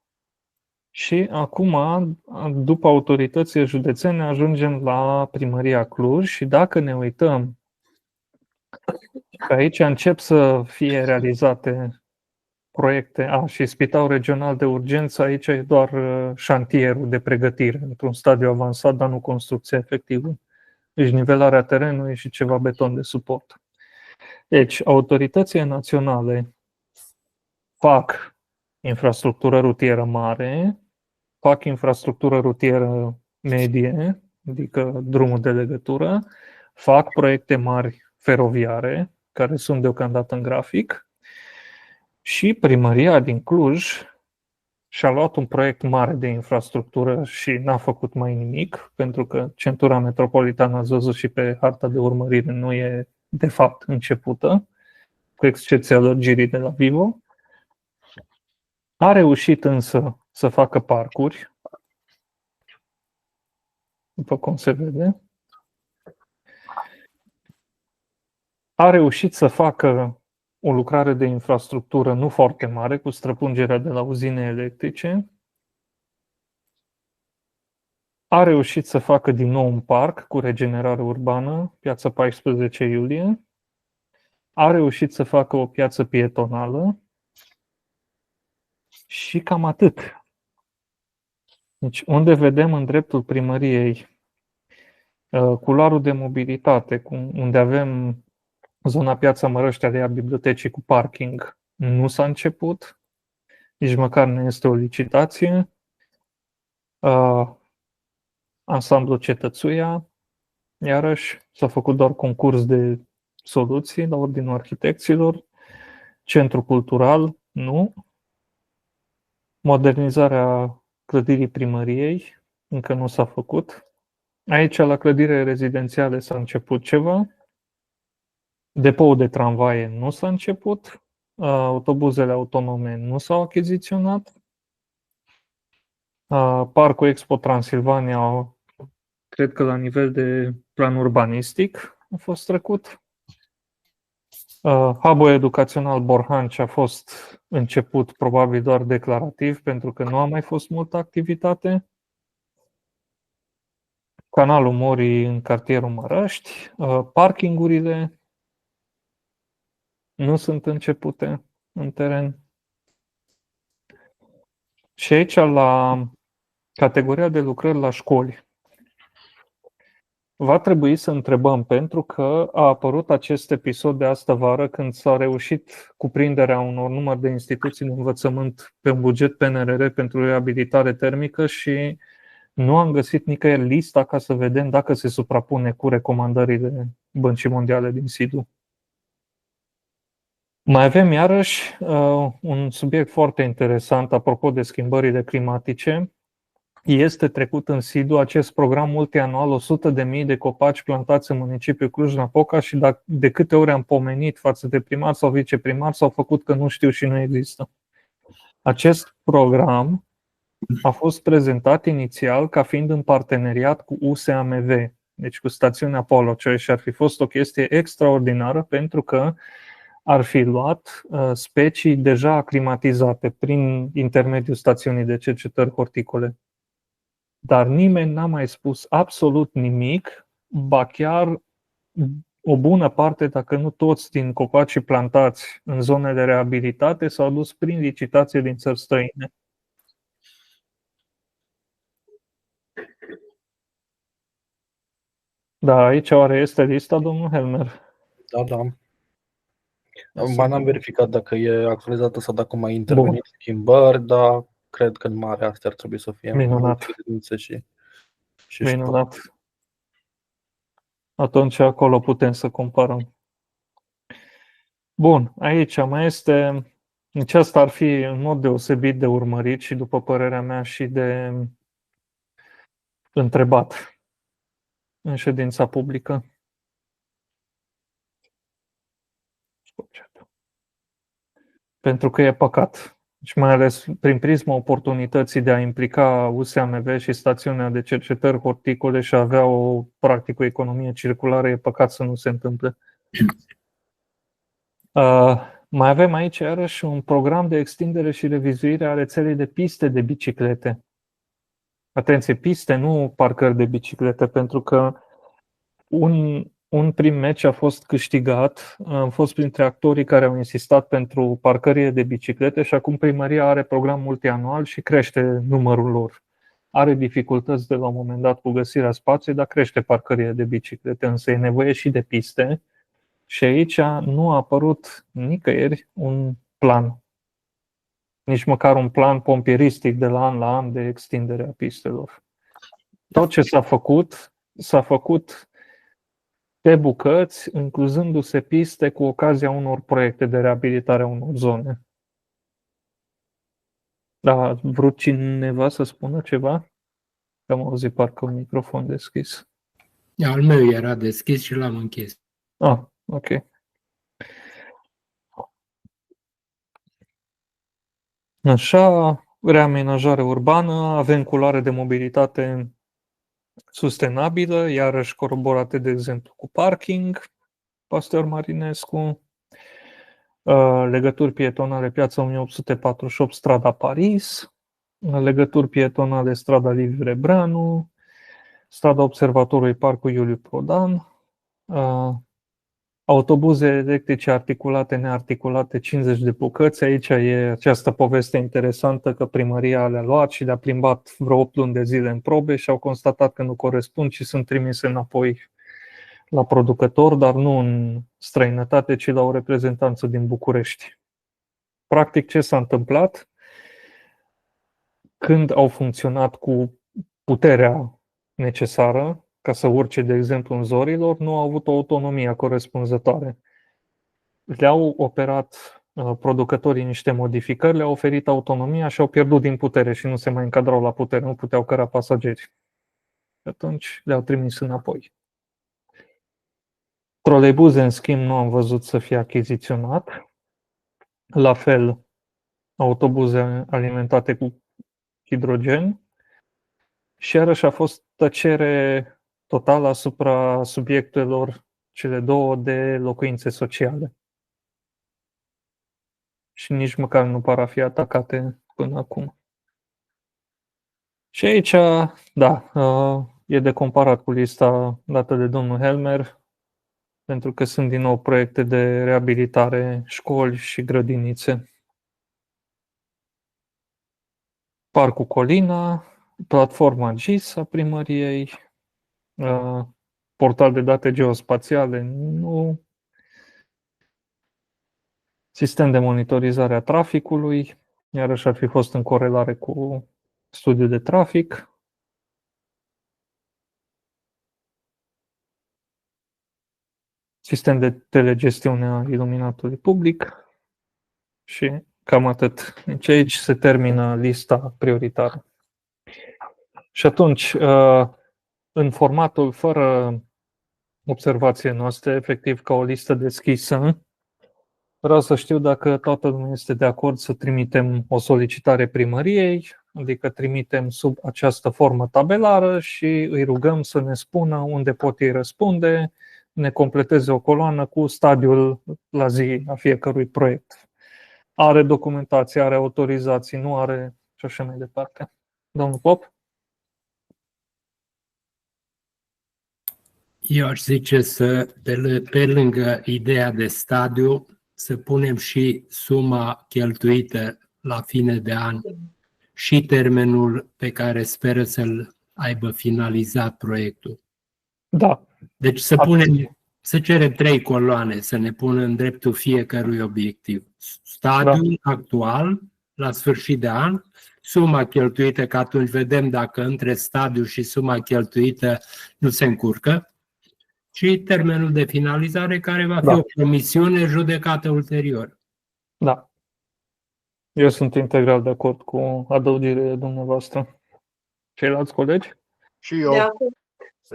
și acum, după autoritățile județene, ajungem la Primăria Cluj și dacă ne uităm că aici încep să fie realizate proiecte, și Spitalul Regional de Urgență, aici e doar șantierul de pregătire, într-un stadiu avansat, dar nu construcția efectivă. Deci nivelarea terenului și ceva beton de suport. Deci, autoritățile naționale fac infrastructură rutieră mare, fac infrastructură rutieră medie, adică drumul de legătură, fac proiecte mari feroviare, care sunt deocamdată în grafic, și Primăria din Cluj și-a luat un proiect mare de infrastructură și n-a făcut mai nimic, pentru că centura metropolitană, ați văzut și pe harta de urmărire, nu e de fapt începută, cu excepția lărgirii de la Vivo. A reușit însă să facă parcuri, după cum se vede. A reușit să facă o lucrare de infrastructură nu foarte mare, cu străpungerea de la uzine electrice. A reușit să facă din nou un parc cu regenerare urbană, piața 14 iulie. A reușit să facă o piață pietonală. Și cam atât. Deci, unde vedem în dreptul primăriei culoarul de mobilitate, unde avem zona Piața Mărăștea a bibliotecii cu parking, nu s-a început, nici măcar nu este o licitație. Ansamblu Cetățuia, iarăși s-a făcut doar concurs de soluții la ordinul arhitecților. Centru cultural, nu. Modernizarea clădirii primăriei, încă nu s-a făcut. Aici, la clădire rezidențiale, s-a început ceva. Depoul de tramvaie nu s-a început. Autobuzele autonome nu s-au achiziționat. Parcul Expo Transilvania, cred că la nivel de plan urbanistic a fost trecut. Hub-ul educațional Borhanci a fost început probabil doar declarativ, pentru că nu a mai fost multă activitate. Canalul Morii în cartierul Mărăști, parkingurile nu sunt începute în teren. Și aici, la categoria de lucrări la școli, va trebui să întrebăm, pentru că a apărut acest episod de astă vară când s-a reușit cuprinderea unor număr de instituții de învățământ pe un buget PNRR pentru reabilitare termică și nu am găsit nicăieri lista ca să vedem dacă se suprapune cu recomandările Băncii Mondiale din SIDU. Mai avem iarăși un subiect foarte interesant apropo de schimbările climatice. Este trecut în SIDU acest program multianual 100.000 de copaci plantați în municipiul Cluj-Napoca și de câte ori am pomenit față de primar sau viceprimar, s-au făcut că nu știu și nu există. Acest program a fost prezentat inițial ca fiind în parteneriat cu USAMV, deci cu stațiunea Polo, ceea ce ar fi fost o chestie extraordinară pentru că ar fi luat specii deja aclimatizate prin intermediul stațiunii de cercetări horticole. Dar nimeni n-a mai spus absolut nimic, ba chiar o bună parte, dacă nu toți, din copacii plantați în zonele reabilitate s-au dus prin licitație din țări străine. Da, aici oare este lista, domnul Helmer? Da. Mai n-am verificat dacă e actualizată sau dacă mai intervenit schimbări, dar cred că în mare astea ar trebui să fie. Minunat. Și Minunat. Atunci acolo putem să comparăm. Bun, aici mai este, deci asta ar fi în mod deosebit de urmărit și după părerea mea și de întrebat în ședința publică. Pentru că e păcat. Și mai ales prin prisma oportunității de a implica USAMV și stațiunea de cercetări horticole și a avea practic o economie circulară, e păcat să nu se întâmple. Mai avem aici iarăși un program de extindere și revizuire a rețelei de piste de biciclete. Atenție, piste, nu parcări de biciclete, pentru că un prim meci a fost câștigat, am fost printre actorii care au insistat pentru parcările de biciclete și acum primăria are program multianual și crește numărul lor. Are dificultăți de la un moment dat cu găsirea spației, dar crește parcările de biciclete, însă e nevoie și de piste și aici nu a apărut nicăieri un plan. Nici măcar un plan pompieristic de la an de extindere a pistelor. Tot ce s-a făcut pe bucăți, incluzându-se piste cu ocazia unor proiecte de reabilitare a unor zone. Da, a vrut cineva să spună ceva? Am auzit parcă un microfon deschis. Al meu era deschis și l-am închis. Ok. Așa, reamenajare urbană, avem culoare de mobilitate sustenabilă, iarăși coroborate, de exemplu, cu parking, Pastor Marinescu, legături pietonale Piața 1848, strada Paris, legături pietonale strada Liviu Rebreanu, strada Observatorului Parcul Iuliu Prodan, Autobuze electrice articulate, nearticulate, 50 de bucăți. Aici e această poveste interesantă că primăria le-a luat și le-a plimbat vreo 8 luni de zile în probe și au constatat că nu corespund și sunt trimise înapoi la producător, dar nu în străinătate, ci la o reprezentanță din București. Practic, ce s-a întâmplat? Când au funcționat cu puterea necesară ca să urce, de exemplu, în zorilor, nu au avut o autonomie corespunzătoare. Le-au operat producătorii niște modificări, le-au oferit autonomia și au pierdut din putere și nu se mai încadrau la putere, nu puteau căra pasageri. Atunci le-au trimis înapoi. Troleibuze, în schimb, nu am văzut să fie achiziționat. La fel, autobuze alimentate cu hidrogen. Și iarăși a fost tăcere totală asupra subiectelor cele două de locuințe sociale. Și nici măcar nu par a fi atacate până acum. Și aici, da, e de comparat cu lista dată de domnul Helmer, pentru că sunt din nou proiecte de reabilitare, școli și grădinițe. Parcul Colina, platforma GIS a primăriei, portal de date geospațiale, nu. Sistem de monitorizare a traficului, iarăși ar fi fost în corelare cu studiul de trafic. Sistem de telegestiune a iluminatului public și cam atât. Deci aici se termină lista prioritară. Și atunci, în formatul fără observație noastre, efectiv ca o listă deschisă, vreau să știu dacă toată lumea este de acord să trimitem o solicitare primăriei, adică trimitem sub această formă tabelară și îi rugăm să ne spună unde pot ei răspunde, ne completeze o coloană cu stadiul la zi a fiecărui proiect. Are documentație, are autorizații, nu are și așa mai departe. Domnul Pop? Eu aș zice să, pe lângă ideea de stadiu, să punem și suma cheltuită la fine de an și termenul pe care speră să-l aibă finalizat proiectul. Da. Deci să cerem 3 coloane, să ne pună în dreptul fiecărui obiectiv. Stadiul actual, la sfârșit de an, suma cheltuită, că atunci vedem dacă între stadiu și suma cheltuită nu se încurcă, și termenul de finalizare, care va fi o promisiune judecată ulterior. Da. Eu sunt integral de acord cu adăugirile dumneavoastră. Ceilalți colegi? Și eu.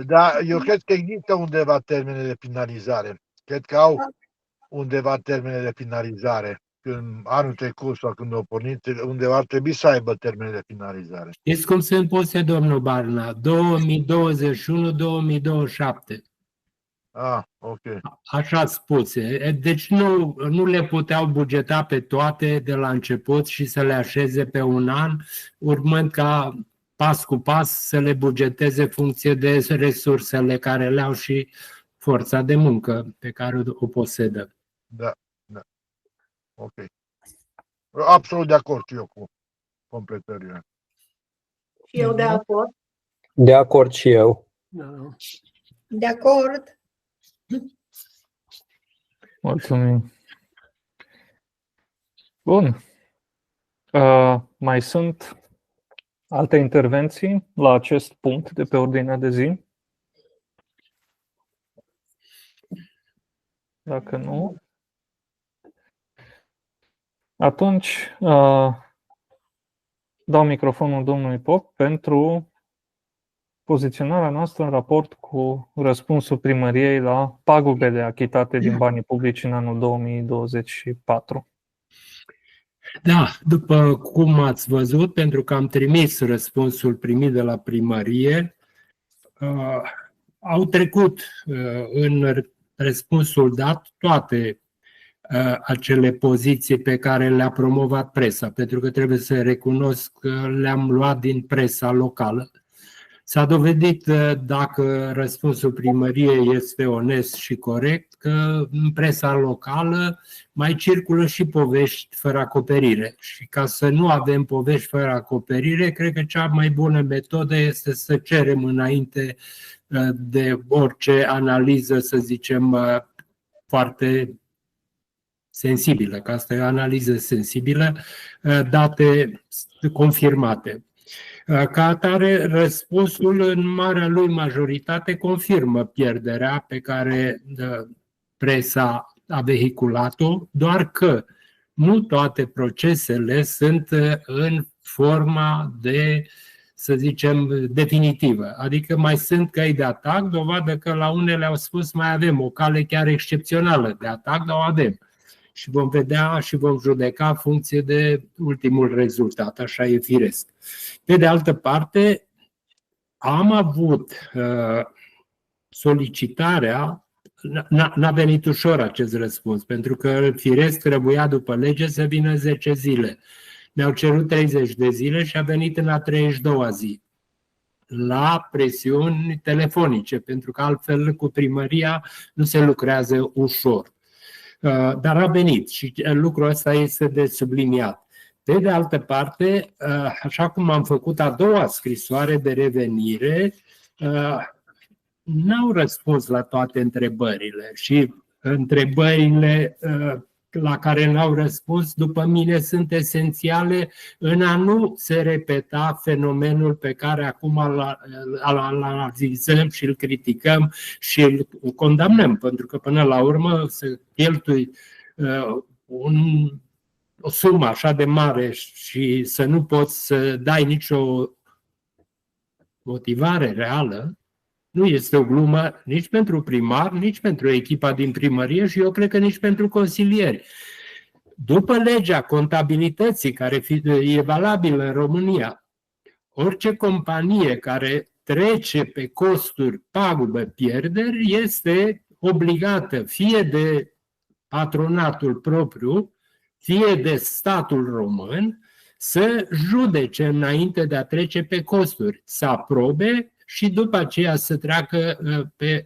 Da, eu cred că există undeva termene de finalizare. Cred că au undeva termene de finalizare. Când anul trecut sau când au pornit, undeva ar trebui să aibă termene de finalizare. Știți cum sunt puse, domnul Barna? 2021-2027. Ah, ok. Așa spuse. Deci nu le puteau bugeta pe toate de la început și să le așeze pe un an, urmând ca pas cu pas să le bugeteze funcție de resursele care le au și forța de muncă pe care o posedă. Da. Ok. Absolut de acord și eu cu completările. Și eu de acord. De acord și eu. De acord. Mulțumim. Bun. Mai sunt alte intervenții la acest punct de pe ordinea de zi? Dacă nu, atunci dau microfonul domnului Pop pentru poziționarea noastră în raport cu răspunsul primăriei la pagubele achitate din banii publici în anul 2024. Da, după cum ați văzut, pentru că am trimis răspunsul primit de la primărie, au trecut în răspunsul dat toate acele poziții pe care le-a promovat presa, pentru că trebuie să recunosc că le-am luat din presa locală. S-a dovedit, dacă răspunsul primăriei este onest și corect, că în presa locală mai circulă și povești fără acoperire. Și ca să nu avem povești fără acoperire, cred că cea mai bună metodă este să cerem înainte de orice analiză, să zicem, foarte sensibilă, că asta e o analiză sensibilă, date confirmate. Ca atare, răspunsul în marea lui majoritate confirmă pierderea pe care presa a vehiculat-o, doar că nu toate procesele sunt în forma de, să zicem, definitivă. Adică mai sunt căi de atac, dovadă că la unele au spus mai avem o cale chiar excepțională de atac, dar o avem. Și vom vedea și vom judeca în funcție de ultimul rezultat, așa e firesc. Pe de altă parte, am avut solicitarea, n-a venit ușor acest răspuns, pentru că firesc trebuia după lege să vină 10 zile. Ne-au cerut 30 de zile și a venit în a 32-a zi, la presiuni telefonice, pentru că altfel cu primăria nu se lucrează ușor. Dar a venit și lucrul ăsta este de subliniat. Pe de altă parte, așa cum am făcut a doua scrisoare de revenire, n-au răspuns la toate întrebările și întrebările la care n-au răspuns, după mine, sunt esențiale în a nu se repeta fenomenul pe care acum îl analizăm și îl criticăm și îl condamnăm, pentru că până la urmă să cheltui o sumă așa de mare și să nu poți să dai nicio motivare reală, nu este o glumă nici pentru primar, nici pentru echipa din primărie și eu cred că nici pentru consilieri. După legea contabilității, care e valabilă în România, orice companie care trece pe costuri, pagube, pierderi, este obligată fie de patronatul propriu, fie de statul român, să judece înainte de a trece pe costuri, să aprobe și după aceea să treacă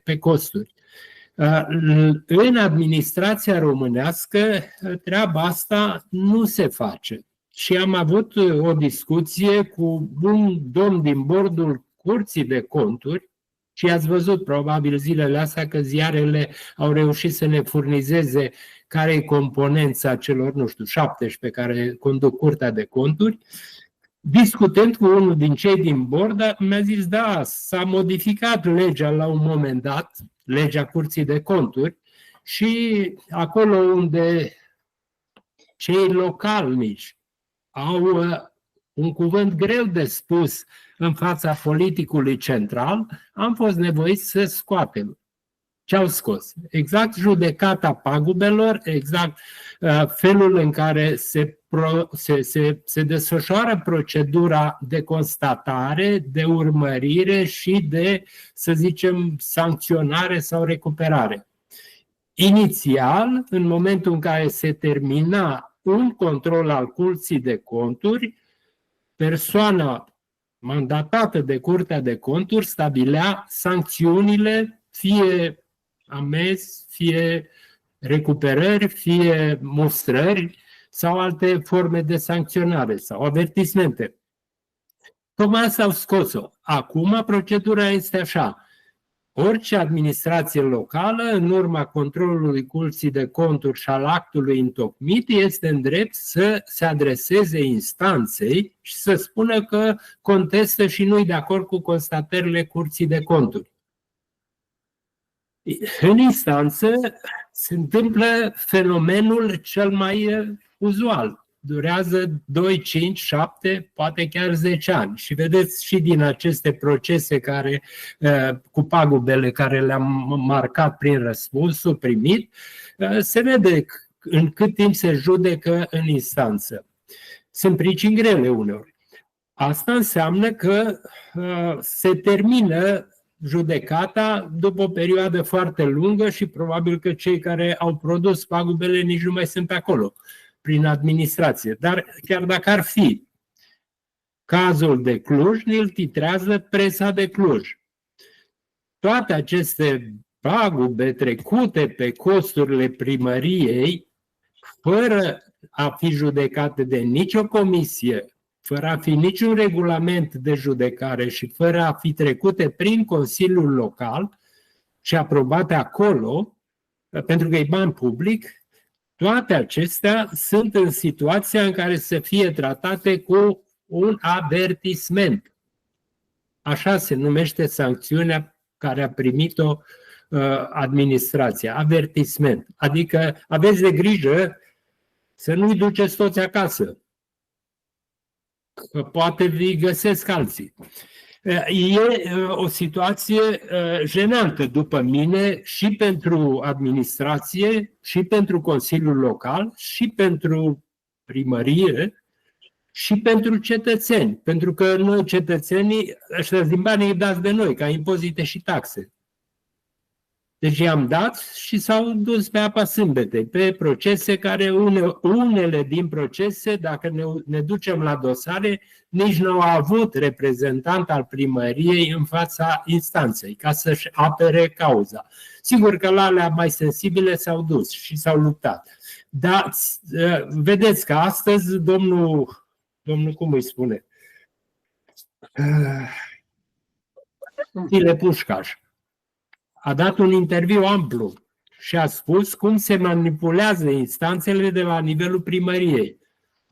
pe costuri. În administrația românească treaba asta nu se face. Și am avut o discuție cu un domn din bordul Curții de Conturi și ați văzut probabil zilele astea că ziarele au reușit să ne furnizeze care e componența celor, nu știu, 17 care conduc Curtea de Conturi. Discutând cu unul din cei din bord, mi-a zis, da, s-a modificat legea la un moment dat, legea Curții de Conturi, și acolo unde cei localnici au un cuvânt greu de spus în fața politicului central, am fost nevoiți să scoatem. Ce au scos? Exact judecata pagubelor, exact felul în care se desfășoară procedura de constatare, de urmărire și de, să zicem, sancționare sau recuperare. Inițial, în momentul în care se termina un control al Curții de Conturi, persoana mandatată de Curtea de Conturi stabilea sancțiunile, fie amenzi, fie recuperări, fie mustrări sau alte forme de sancționare sau avertismente. Tocmai asta au scos-o. Acum procedura este așa. Orice administrație locală, în urma controlului Curții de Conturi și al actului întocmit, este în drept să se adreseze instanței și să spună că contestă și nu-i de acord cu constatările Curții de Conturi. În instanță se întâmplă fenomenul cel mai uzual. Durează 2, 5, 7, poate chiar 10 ani. Și vedeți și din aceste procese care, cu pagubele care le-am marcat prin răspunsul primit, se vede în cât timp se judecă în instanță. Sunt pricini grele uneori. Asta înseamnă că se termină judecata după o perioadă foarte lungă și probabil că cei care au produs pagubele nici nu mai sunt pe acolo, prin administrație. Dar chiar dacă ar fi, cazul de Cluj îl titrează presa de Cluj. Toate aceste pagube trecute pe costurile primăriei, fără a fi judecate de nicio comisie, fără a fi niciun regulament de judecare și fără a fi trecute prin Consiliul Local și aprobate acolo, pentru că e bani public, toate acestea sunt în situația în care să fie tratate cu un avertisment. Așa se numește sancțiunea care a primit-o administrația, avertisment. Adică aveți de grijă să nu-i duceți toți acasă, că poate vi găsesc alții. E o situație jenantă după mine și pentru administrație, și pentru Consiliul Local, și pentru primărie, și pentru cetățeni. Pentru că noi cetățenii, ăștia din banii îi dați de noi, ca impozite și taxe. Deci i-am dat și s-au dus pe apa sâmbetei, pe procese care unele din procese, dacă ne ducem la dosare, nici nu au avut reprezentant al primăriei în fața instanței, ca să-și apere cauza. Sigur că la alea mai sensibile s-au dus și s-au luptat. Dar vedeți că astăzi domnul cum îi spune? Ile Pușcaș a dat un interviu amplu și a spus cum se manipulează instanțele de la nivelul primăriei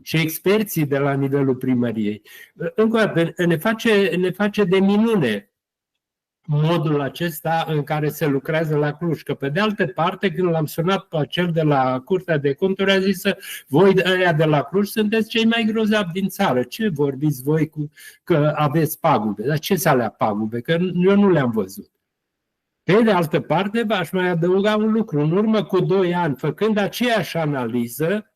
și experții de la nivelul primăriei. Încă o dată, ne face de minune modul acesta în care se lucrează la Cluj. Că pe de altă parte, când l-am sunat pe cel de la Curtea de Conturi, a zis că voi ăia de la Cluj sunteți cei mai grozavi din țară. Ce vorbiți voi că aveți pagube? Dar ce să alea pagube? Că eu nu le-am văzut. Pe de altă parte, aș mai adăuga un lucru. În urmă cu 2 ani, făcând aceeași analiză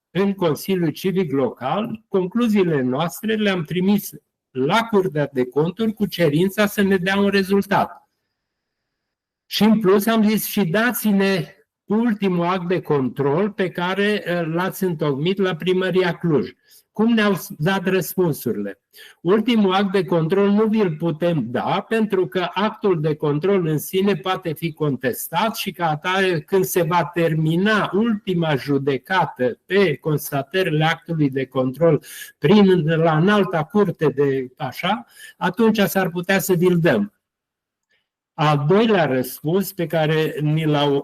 în Consiliul Civic Local, concluziile noastre le-am trimis la Curtea de Conturi cu cerința să ne dea un rezultat. Și în plus am zis și dați-ne ultimul act de control pe care l-ați întocmit la Primăria Cluj. Cum ne-au dat răspunsurile? Ultimul act de control nu vi-l putem da pentru că actul de control în sine poate fi contestat și ca atare când se va termina ultima judecată pe constatările actului de control la înalta curte de așa, atunci s-ar putea să vi-l dăm. Al doilea răspuns pe care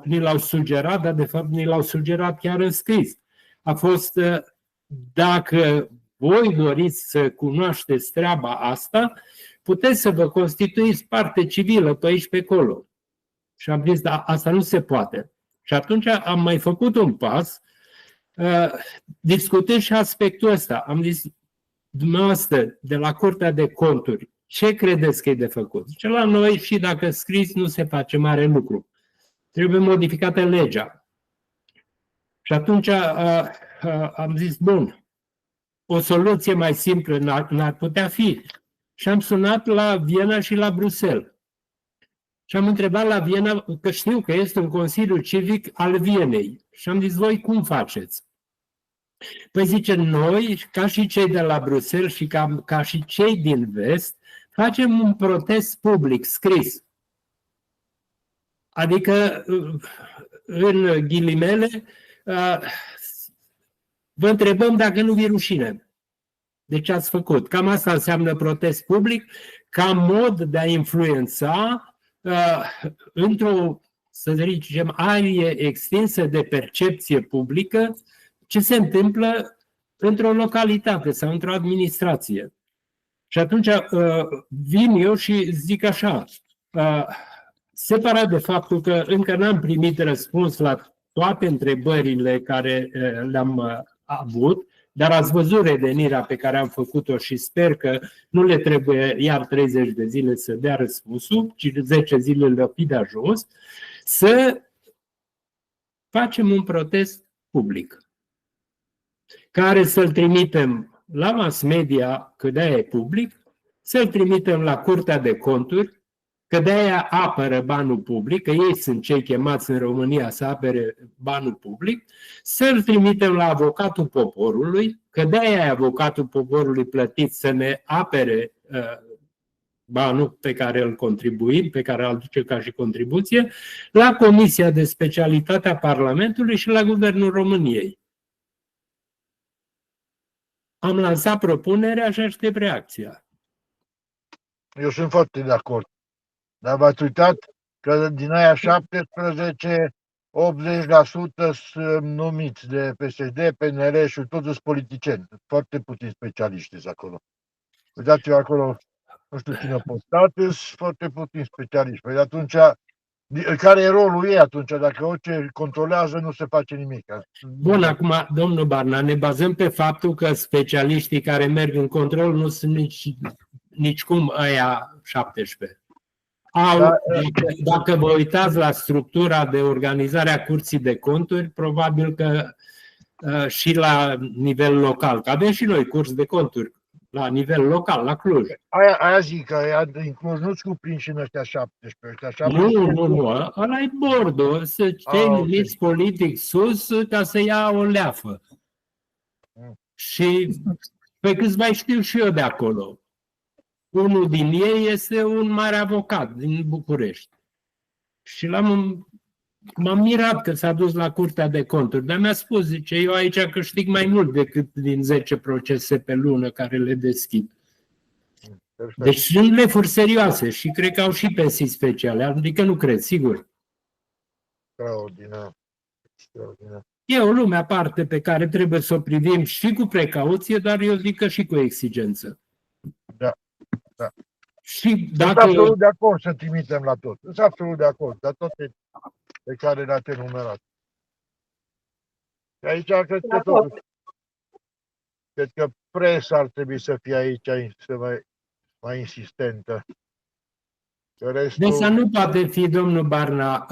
ni l-au sugerat, dar de fapt ni l-au sugerat chiar în scris, a fost: dacă voi doriți să cunoașteți treaba asta, puteți să vă constituiți parte civilă pe aici pe acolo. Și am zis, da, asta nu se poate. Și atunci am mai făcut un pas, discutând și aspectul ăsta. Am zis, dumneavoastră, de la Curtea de Conturi, ce credeți că e de făcut? Zice, la noi și dacă scris nu se face mare lucru. Trebuie modificată legea. Și atunci am zis, bun, o soluție mai simplă n-ar putea fi. Și am sunat la Viena și la Bruxelles. Și am întrebat la Viena, că știu că este un Consiliu Civic al Vienei. Și am zis, voi cum faceți? Păi zice, noi, ca și cei de la Bruxelles și ca și cei din vest, facem un protest public scris. Adică, în ghilimele, vă întrebăm dacă nu vi rușine. De ce ați făcut? Cam asta înseamnă protest public, ca mod de a influența într-o, să zicem, arie extinsă de percepție publică ce se întâmplă într-o localitate sau într-o administrație. Și atunci vin eu și zic așa, separat de faptul că încă n-am primit răspuns la toate întrebările care le-am avut, dar ați văzut revenirea pe care am făcut-o și sper că nu le trebuie iar 30 de zile să dea răspunsul, ci 10 zile le-o fi de ajuns, să facem un protest public care să-l trimitem la mass media, că de-aia e public, să-l trimitem la Curtea de Conturi, că de-aia apără banul public, că ei sunt cei chemați în România să apere banul public, să-l trimitem la avocatul poporului, că de-aia e avocatul poporului plătit să ne apere banul pe care îl contribuim, pe care îl aduce ca și contribuție, la Comisia de Specialitate a Parlamentului și la Guvernul României. Am lansat propunerea și aștept reacția. Eu sunt foarte de acord. Dar v-ați uitat că din aia 17, 80% sunt numiți de PSD, PNL și toți sunt politicieni. Foarte puțini specialiști acolo. Uitați-vă acolo, nu știu cine postat, sunt foarte puțini specialiști. Păi atunci, care e rolul ei atunci? Dacă orice controlează, nu se face nimic. Bun, acum, domnul Barna, ne bazăm pe faptul că specialiștii care merg în control nu sunt nici cum aia 17. Dacă vă uitați la structura de organizare a Curții de Conturi, probabil că și la nivel local, că avem și noi Curți de Conturi, la nivel local, la Cluj. Aia zic, că în Cluj nu-ți cuprind și în ăștia 17. Nu, ăla e bordul, să cei numiți politic sus ca să ia o leafă. Și pe câți mai știu și eu de acolo. Unul din ei este un mare avocat din București. Și m-am mirat că s-a dus la Curtea de Conturi, dar mi-a spus, zice, eu aici câștig mai mult decât din 10 procese pe lună care le deschid. Deci sunt lefuri serioase și cred că au și pensii speciale, adică nu cred, sigur. Extraordinar. E o lume aparte pe care trebuie să o privim și cu precauție, dar eu zic că și cu exigență. Da. Și Sunt absolut de acord să trimitem la tot. Sunt absolut de acord, dar toate pe care le-ați enumerat. Și aici cred că presa ar trebui să fie aici mai insistentă. Deci nu poate fi, domnul Barna,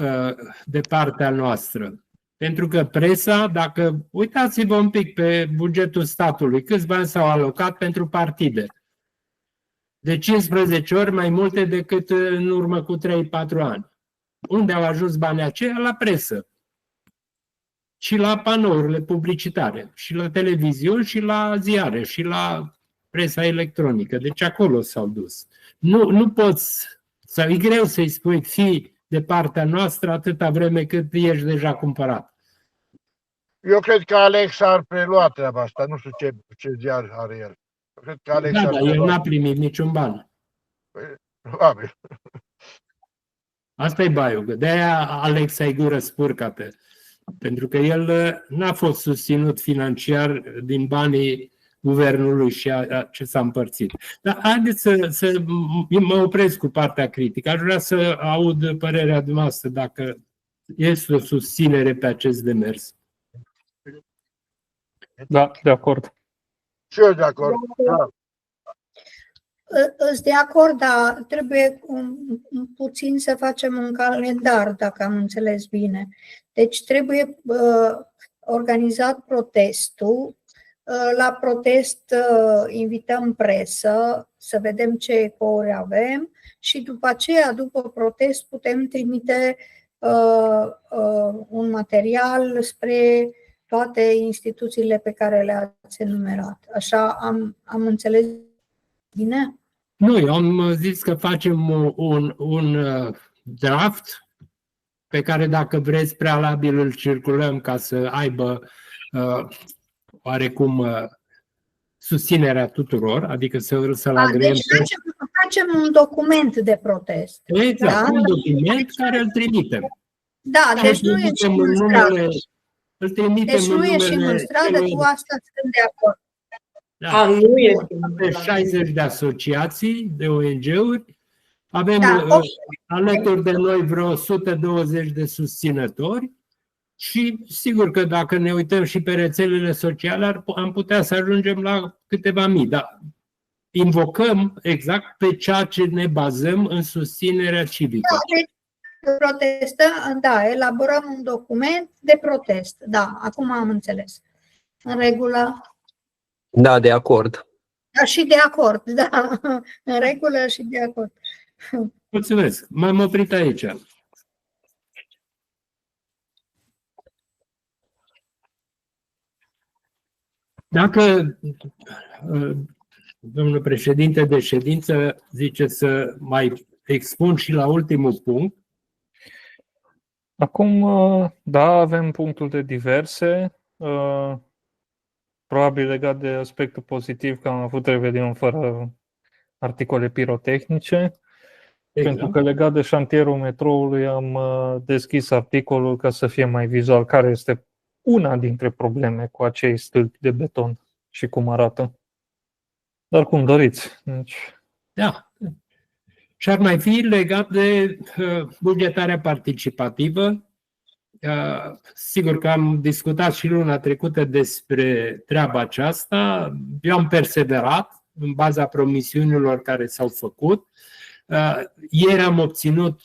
de partea noastră. Pentru că presa, dacă uitați-vă un pic pe bugetul statului, câți bani s-au alocat pentru partide? De 15 ori mai multe decât în urmă cu 3-4 ani. Unde au ajuns banii aceia? La presă. Și la panourile publicitare, și la televiziuni, și la ziare, și la presa electronică. Deci acolo s-au dus. Nu poți, sau e greu să-i spui, fii de partea noastră atâta vreme cât ești deja cumpărat. Eu cred că Alex ar prelua treaba asta. Nu știu ce ziar are el. Cred că Alex dar el n-a primit niciun ban. Probabil. Asta e baiul. De-aia Alex ai gură spurcată. Pentru că el n-a fost susținut financiar din banii guvernului și ce s-a împărțit. Dar haideți să mă opresc cu partea critică. Aș vrea să aud părerea dumneavoastră dacă este o susținere pe acest demers. Da, de acord. Și eu de acord. Da. Sunt de acord, dar trebuie puțin să facem un calendar, dacă am înțeles bine. Deci trebuie organizat protestul. La protest invităm presă să vedem ce ecouri avem și după aceea, după protest, putem trimite un material spre toate instituțiile pe care le-ați enumerat. Așa am înțeles bine? Nu, eu am zis că facem un draft pe care, dacă vreți, prealabil îl circulăm ca să aibă oarecum susținerea tuturor, adică să-l agreem. Deci facem un document de protest. Exact, un document care îl trimitem. Da, deci nu ieșim în stradă. Îl trimitem deci nu ieșim în stradă, cu asta sunt de acord. Da. Nu este. 60 de asociații, de ONG-uri. Avem alături de noi vreo 120 de susținători și sigur că dacă ne uităm și pe rețelele sociale am putea să ajungem la câteva mii, dar invocăm exact pe ceea ce ne bazăm în susținerea civică. Da, deci protestăm, elaborăm un document de protest. Da, acum am înțeles. În regulă? Da, de acord. Da, și de acord, da. În regulă și de acord. Mulțumesc. M-am oprit aici. Dacă domnul președinte de ședință zice să mai expun și la ultimul punct. Acum, da, avem punctul de diverse, probabil legat de aspectul pozitiv că am avut revedere fără articole pirotehnice, pentru că legat de șantierul metroului am deschis articolul ca să fie mai vizual care este una dintre probleme cu acei stâlpi de beton și cum arată. Dar cum doriți. Deci... Da. Și ar mai fi legat de bugetarea participativă. Sigur că am discutat și luna trecută despre treaba aceasta. Eu am perseverat în baza promisiunilor care s-au făcut. Ieri am obținut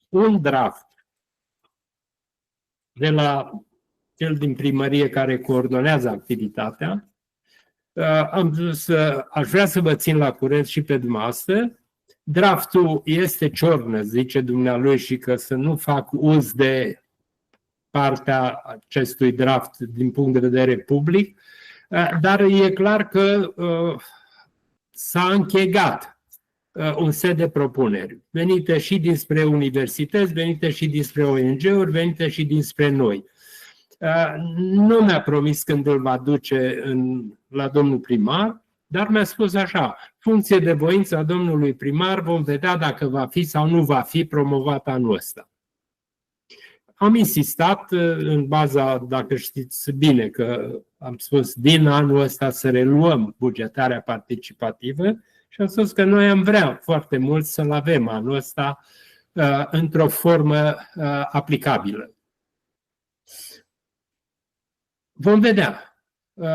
un draft de la cel din primărie care coordonează activitatea. Am zis, aș vrea să vă țin la curent și pe dumneavoastră. Draftul este ciornă, zice dumnealui, și că să nu fac uz de partea acestui draft din punct de vedere public, dar e clar că s-a închegat un set de propuneri, venite și dinspre universități, venite și dinspre ONG-uri, venite și dinspre noi. Nu mi-a promis când îl va duce la domnul primar, dar mi-a spus așa, funcție de voința domnului primar, vom vedea dacă va fi sau nu va fi promovat anul ăsta. Am insistat în baza, dacă știți bine, că am spus din anul ăsta să reluăm bugetarea participativă și am spus că noi am vrea foarte mult să-l avem anul ăsta într-o formă aplicabilă. Vom vedea.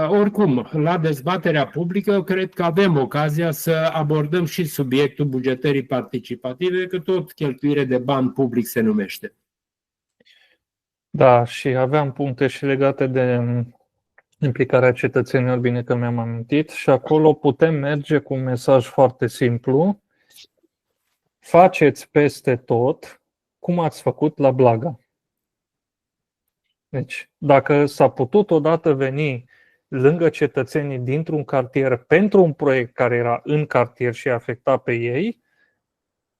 Oricum, la dezbaterea publică, cred că avem ocazia să abordăm și subiectul bugetării participative, că tot cheltuire de bani public se numește. Da, și aveam puncte și legate de implicarea cetățenilor, bine că mi-am amintit, și acolo putem merge cu un mesaj foarte simplu. Faceți peste tot cum ați făcut la Blaga. Deci, dacă s-a putut odată veni lângă cetățenii dintr-un cartier pentru un proiect care era în cartier și afecta pe ei,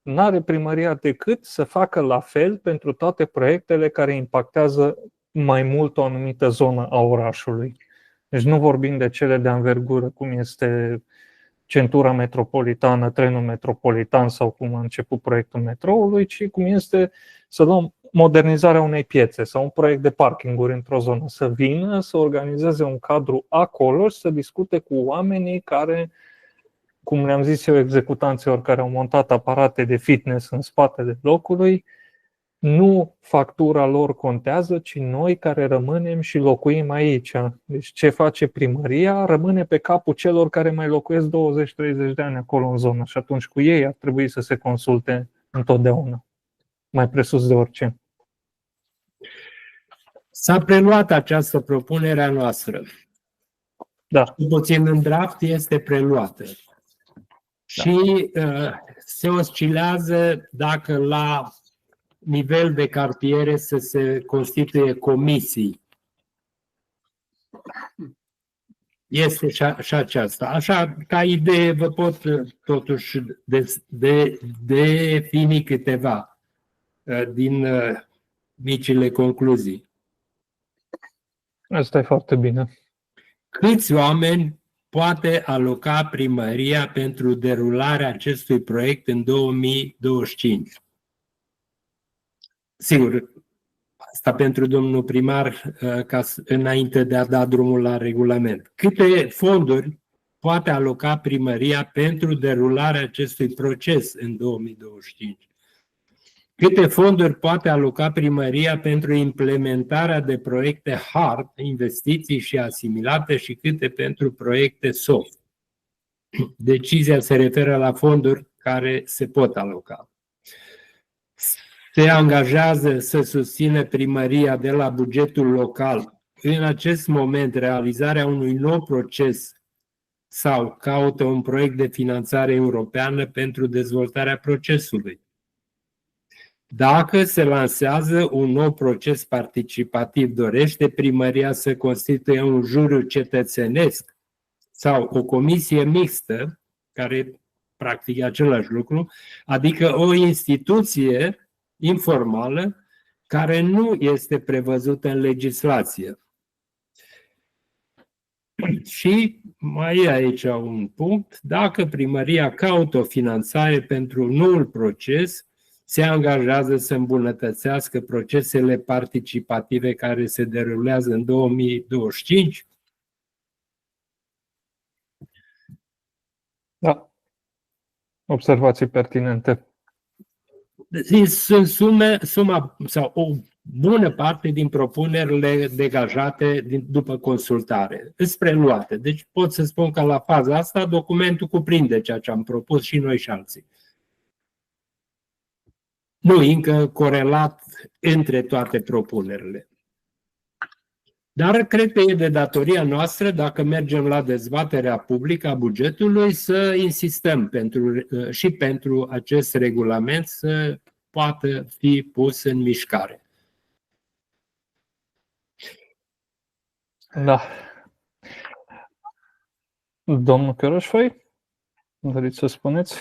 n-are primăria decât să facă la fel pentru toate proiectele care impactează mai mult o anumită zonă a orașului. Deci nu vorbim de cele de anvergură, cum este centura metropolitană, trenul metropolitan sau cum a început proiectul metroului, ci cum este să luăm modernizarea unei piețe sau un proiect de parkinguri într-o zonă, să vină, să organizeze un cadru acolo și să discute cu oamenii care, cum le-am zis eu, executanților care au montat aparate de fitness în spatele locului, nu factura lor contează, ci noi care rămânem și locuim aici. Deci ce face primăria rămâne pe capul celor care mai locuiesc 20-30 de ani acolo în zonă și atunci cu ei ar trebui să se consulte întotdeauna, mai presus de orice. S-a preluat această propunere a noastră. Da. Puțin în draft este preluată. Și se oscilează dacă la nivel de cartiere să se constituie comisii. Este și aceasta. Așa, ca idee, vă pot totuși defini câteva din micile concluzii. Asta e foarte bine. Câți oameni poate aloca primăria pentru derularea acestui proiect în 2025? Sigur, asta pentru domnul primar, înainte de a da drumul la regulament. Câte fonduri poate aloca primăria pentru derularea acestui proces în 2025? Câte fonduri poate aloca primăria pentru implementarea de proiecte hard, investiții și asimilate, și câte pentru proiecte soft? Decizia se referă la fonduri care se pot aloca. Se angajează să susțină primăria de la bugetul local în acest moment realizarea unui nou proces sau caută un proiect de finanțare europeană pentru dezvoltarea procesului. Dacă se lansează un nou proces participativ, dorește primăria să constituie un juriu cetățenesc sau o comisie mixtă, care practic e același lucru, adică o instituție informală care nu este prevăzută în legislație. Și mai e aici un punct, dacă primăria caută o finanțare pentru noul proces, se angajează să îmbunătățească procesele participative care se derulează în 2025? Da. Observații pertinente. Sunt suma sau o bună parte din propunerile degajate după consultare, spre luate. Deci pot să spun că la faza asta documentul cuprinde ceea ce am propus și noi și alții. Nu încă corelat între toate propunerile. Dar cred că e de datoria noastră, dacă mergem la dezbaterea publică a bugetului, să insistăm și pentru acest regulament să poată fi pus în mișcare. Da. Domnul Cărășfăi, doriți să spuneți?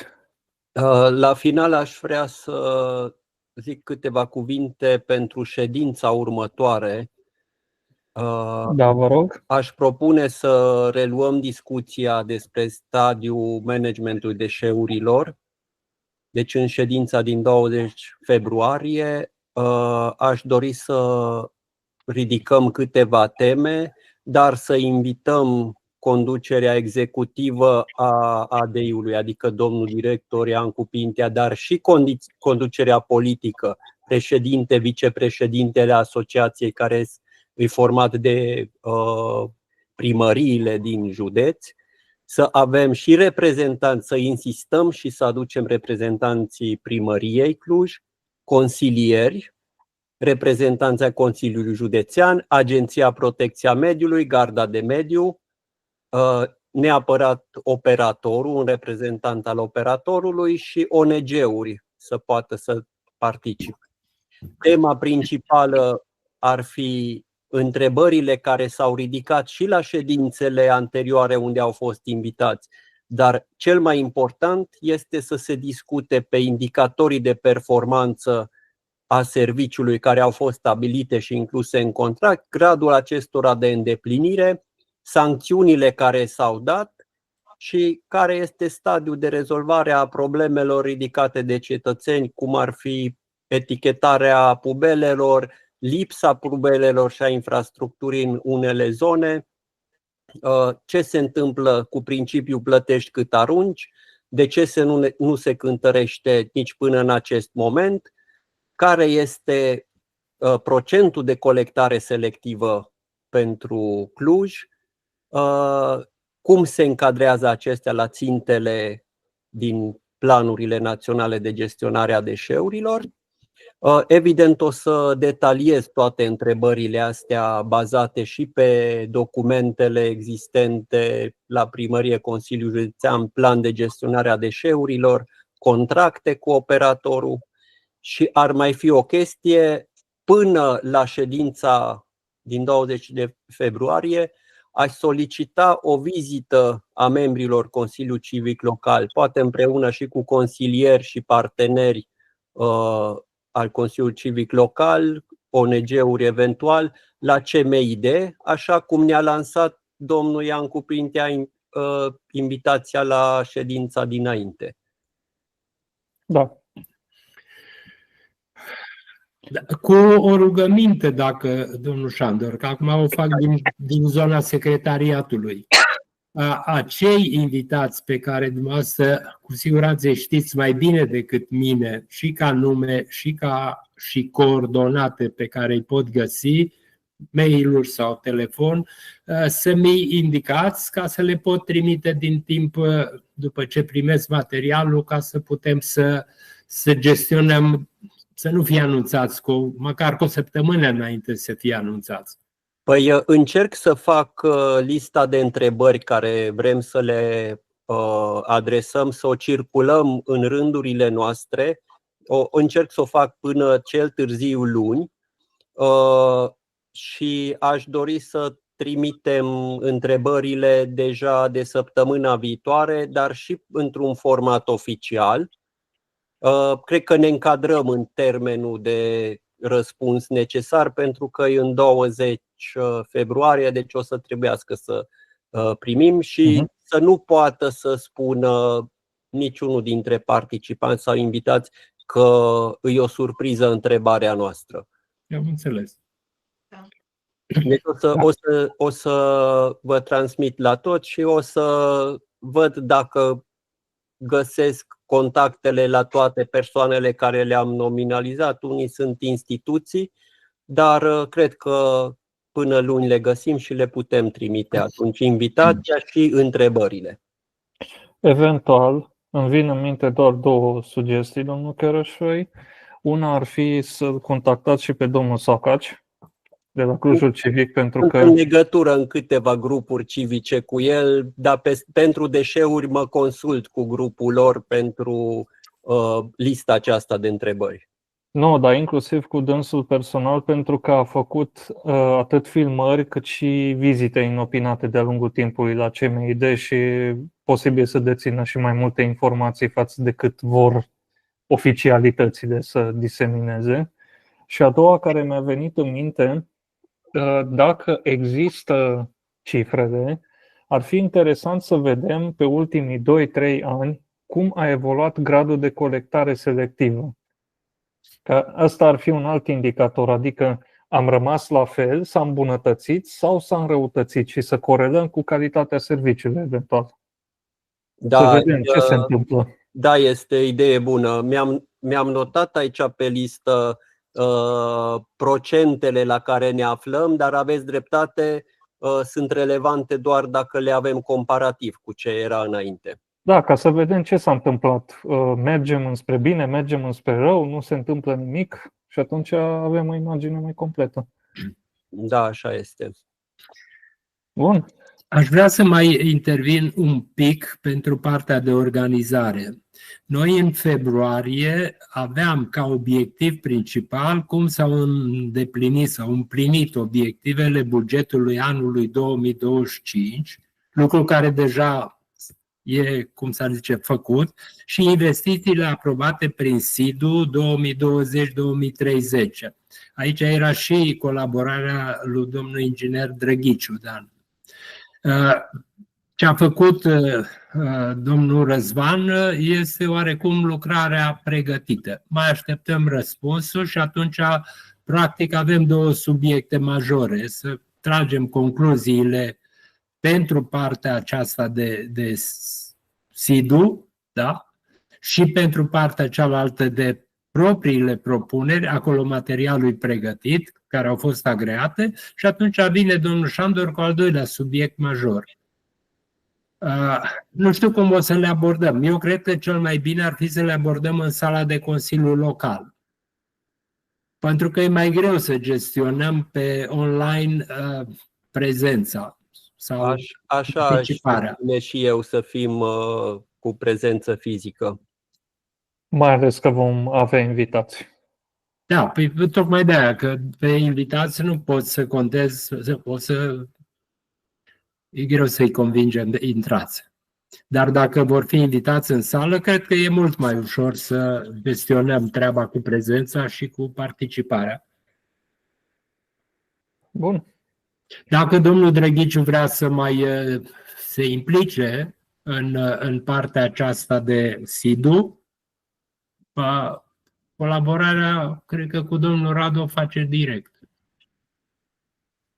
La final aș vrea să zic câteva cuvinte pentru ședința următoare. Da, vă rog. Aș propune să reluăm discuția despre stadiul managementului deșeurilor. Deci în ședința din 20 februarie aș dori să ridicăm câteva teme, dar să invităm conducerea executivă a ADI-ului, adică domnul director Iancu Pintea, dar și conducerea politică, președinte, vicepreședintele asociației care e format de primăriile din județ, să avem și reprezentanți, să insistăm și să aducem reprezentanții primăriei Cluj, consilieri, reprezentanții Consiliului Județean, Agenția Protecția Mediului, Garda de Mediu, neapărat operatorul, un reprezentant al operatorului și ONG-uri să poată să participe. Tema principală ar fi întrebările care s-au ridicat și la ședințele anterioare unde au fost invitați, dar cel mai important este să se discute pe indicatorii de performanță a serviciului care au fost stabilite și incluse în contract, gradul acestora de îndeplinire, sancțiunile care s-au dat și care este stadiul de rezolvare a problemelor ridicate de cetățeni, cum ar fi etichetarea pubelelor, lipsa pubelelor și a infrastructurii în unele zone, ce se întâmplă cu principiul plătești cât arunci, de ce nu se cântărește nici până în acest moment, care este procentul de colectare selectivă pentru Cluj, cum se încadrează acestea la țintele din planurile naționale de gestionare a deșeurilor. Evident, o să detaliez toate întrebările astea bazate și pe documentele existente la primărie, Consiliul Județean, plan de gestionare a deșeurilor, contracte cu operatorul. Și ar mai fi o chestie, până la ședința din 20 de februarie, aș solicita o vizită a membrilor Consiliului Civic Local, poate împreună și cu consilieri și parteneri al Consiliului Civic Local, ONG-uri eventual, la CMID, așa cum ne-a lansat domnul Iancu Pintea invitația la ședința dinainte. Da. Cu o rugăminte, dacă domnul Șandor, că acum o fac din zona secretariatului. Acei invitați pe care dumneavoastră cu siguranță știți mai bine decât mine, și ca nume și coordonate pe care îi pot găsi, mail-uri sau telefon, să mi indicați ca să le pot trimite din timp după ce primesc materialul, ca să putem să gestionăm, să nu fie anunțați măcar cu o săptămână înainte să fie anunțați. Păi încerc să fac lista de întrebări care vrem să le adresăm, să o circulăm în rândurile noastre. Încerc să o fac până cel târziu luni și aș dori să trimitem întrebările deja de săptămâna viitoare, dar și într-un format oficial. Cred că ne încadrăm în termenul de răspuns necesar, pentru că e în 20 februarie, deci o să trebuiască să primim și să nu poată să spună niciunul dintre participanți sau invitați că e o surpriză întrebarea noastră. Eu am înțeles. Deci o să vă transmit la tot și o să văd dacă găsesc contactele la toate persoanele care le-am nominalizat. Unii sunt instituții, dar cred că până luni le găsim și le putem trimite atunci invitația și întrebările. Eventual, îmi vin în minte doar 2 sugestii, domnul Chereșoi. Una ar fi să-l contactați și pe domnul Sacaci de la Clujul Civic, pentru că... Sunt în legătură în câteva grupuri civice cu el, dar pentru deșeuri mă consult cu grupul lor pentru lista aceasta de întrebări. Nu, dar inclusiv cu dânsul personal, pentru că a făcut atât filmări cât și vizite inopinate de-a lungul timpului la CMID și posibil să dețină și mai multe informații față de cât vor oficialitățile să disemineze. Și a doua care mi-a venit în minte, dacă există cifrele, ar fi interesant să vedem pe ultimii 2-3 ani cum a evoluat gradul de colectare selectivă. Că ăsta ar fi un alt indicator, adică am rămas la fel, s-a îmbunătățit sau s-a înrăutățit și să corelăm cu calitatea serviciului eventual. Da, să vedem ce se întâmplă. Da, este idee bună. Mi-am notat aici pe listă procentele la care ne aflăm, dar aveți dreptate, sunt relevante doar dacă le avem comparativ cu ce era înainte. Da, ca să vedem ce s-a întâmplat. Mergem înspre bine, mergem înspre rău, nu se întâmplă nimic și atunci avem o imagine mai completă. Da, așa este. Bun. Aș vrea să mai intervin un pic pentru partea de organizare. Noi în februarie aveam ca obiectiv principal cum s-au îndeplinit sau împlinit obiectivele bugetului anului 2025, lucru care deja e, cum s-ar zice, făcut, și investițiile aprobate prin SIDU 2020-2030. Aici era și colaborarea lui domnul inginer Drăghiciu, Dan. Ce a făcut domnul Răzvan este oarecum lucrarea pregătită. Mai așteptăm răspunsul și atunci, practic, avem 2 subiecte majore. Să tragem concluziile pentru partea aceasta de SIDU, da? Și pentru partea cealaltă de propriile propuneri, acolo materialul pregătit, care au fost agreate, și atunci vine domnul Șandor cu al 2-lea subiect major. Nu știu cum o să le abordăm. Eu cred că cel mai bine ar fi să le abordăm în sala de consiliu local. Pentru că e mai greu să gestionăm pe online prezența sau participarea. Așa aș și eu să fim cu prezență fizică. Mai ales că vom avea invitații. Da, păi tocmai de aia, că pe invitați nu poți să contezi, e greu să-i convingem de intrați. Dar dacă vor fi invitați în sală, cred că e mult mai ușor să gestionăm treaba cu prezența și cu participarea. Bun. Dacă domnul Drăghiciu vrea să mai se implice în partea aceasta de SIDU, colaborarea, cred că cu domnul Radu o face direct.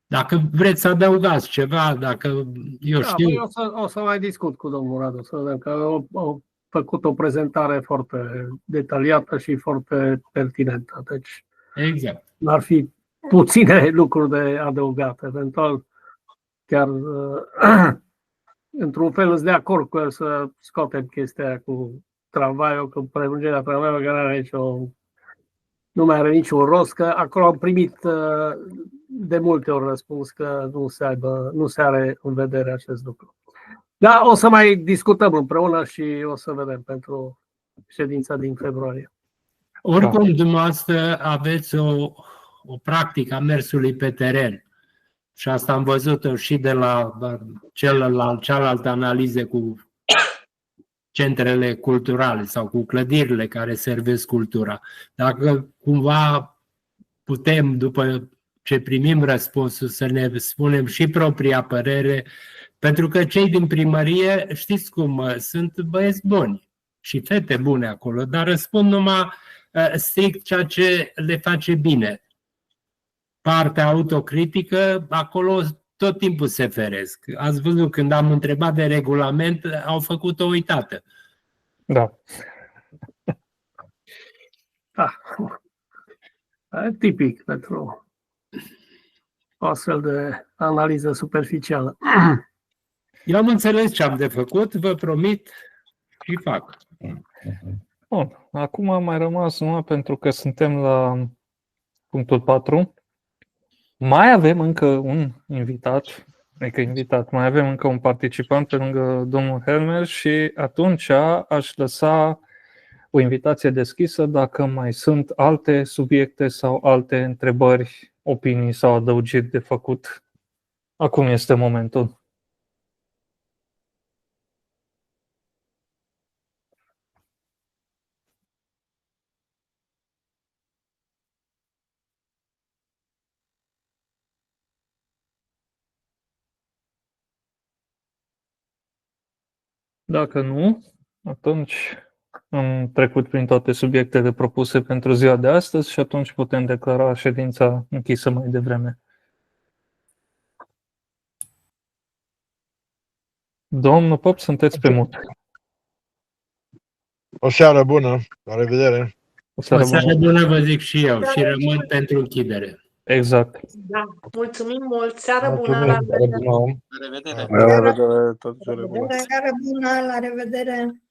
Dacă vreți să adăugați ceva, dacă eu știu... O să mai discut cu domnul Radu, să vedem că au făcut o prezentare foarte detaliată și foarte pertinentă. Deci exact. n-ar fi puține lucruri de adăugat. Eventual, chiar într-un fel îți de acord cu el să scoatem chestia aia cu tramvaiul, cu prelungirea tramvaiului, care are aici nu mai are niciun rost, că acolo am primit de multe ori răspuns că nu se are în vedere acest lucru. Da, o să mai discutăm împreună și o să vedem pentru ședința din februarie. Oricum, dumneavoastră aveți o practică a mersului pe teren. Și asta am văzut-o și de la cealaltă analize cu centrele culturale sau cu clădirile care servesc cultura. Dacă cumva putem, după ce primim răspunsul, să ne spunem și propria părere, pentru că cei din primărie, știți cum, sunt băieți buni și fete bune acolo, dar răspund numai strict ceea ce le face bine. Partea autocritică, acolo tot timpul se feresc. Ați văzut, când am întrebat de regulament, au făcut-o uitată. Da. Da. Tipic pentru o astfel de analiză superficială. Eu am înțeles ce am de făcut, vă promit și fac. Bun. Acum a mai rămas numai pentru că suntem la punctul 4. Mai avem încă un invitat, mai avem încă un participant pe lângă domnul Helmer și atunci aș lăsa o invitație deschisă dacă mai sunt alte subiecte sau alte întrebări, opinii sau adăugiri de făcut. Acum este momentul. Dacă nu, atunci am trecut prin toate subiectele propuse pentru ziua de astăzi și atunci putem declara ședința închisă mai devreme. Domnul Pop, sunteți pe mut. O seară bună, la revedere! O seară bună, vă zic și eu, și rămân pentru închidere. Exact. Da. Mulțumim mult! Seară bună! Mulțumim. La revedere! La revedere! La revedere, tot cele bune. Seară bună, la revedere!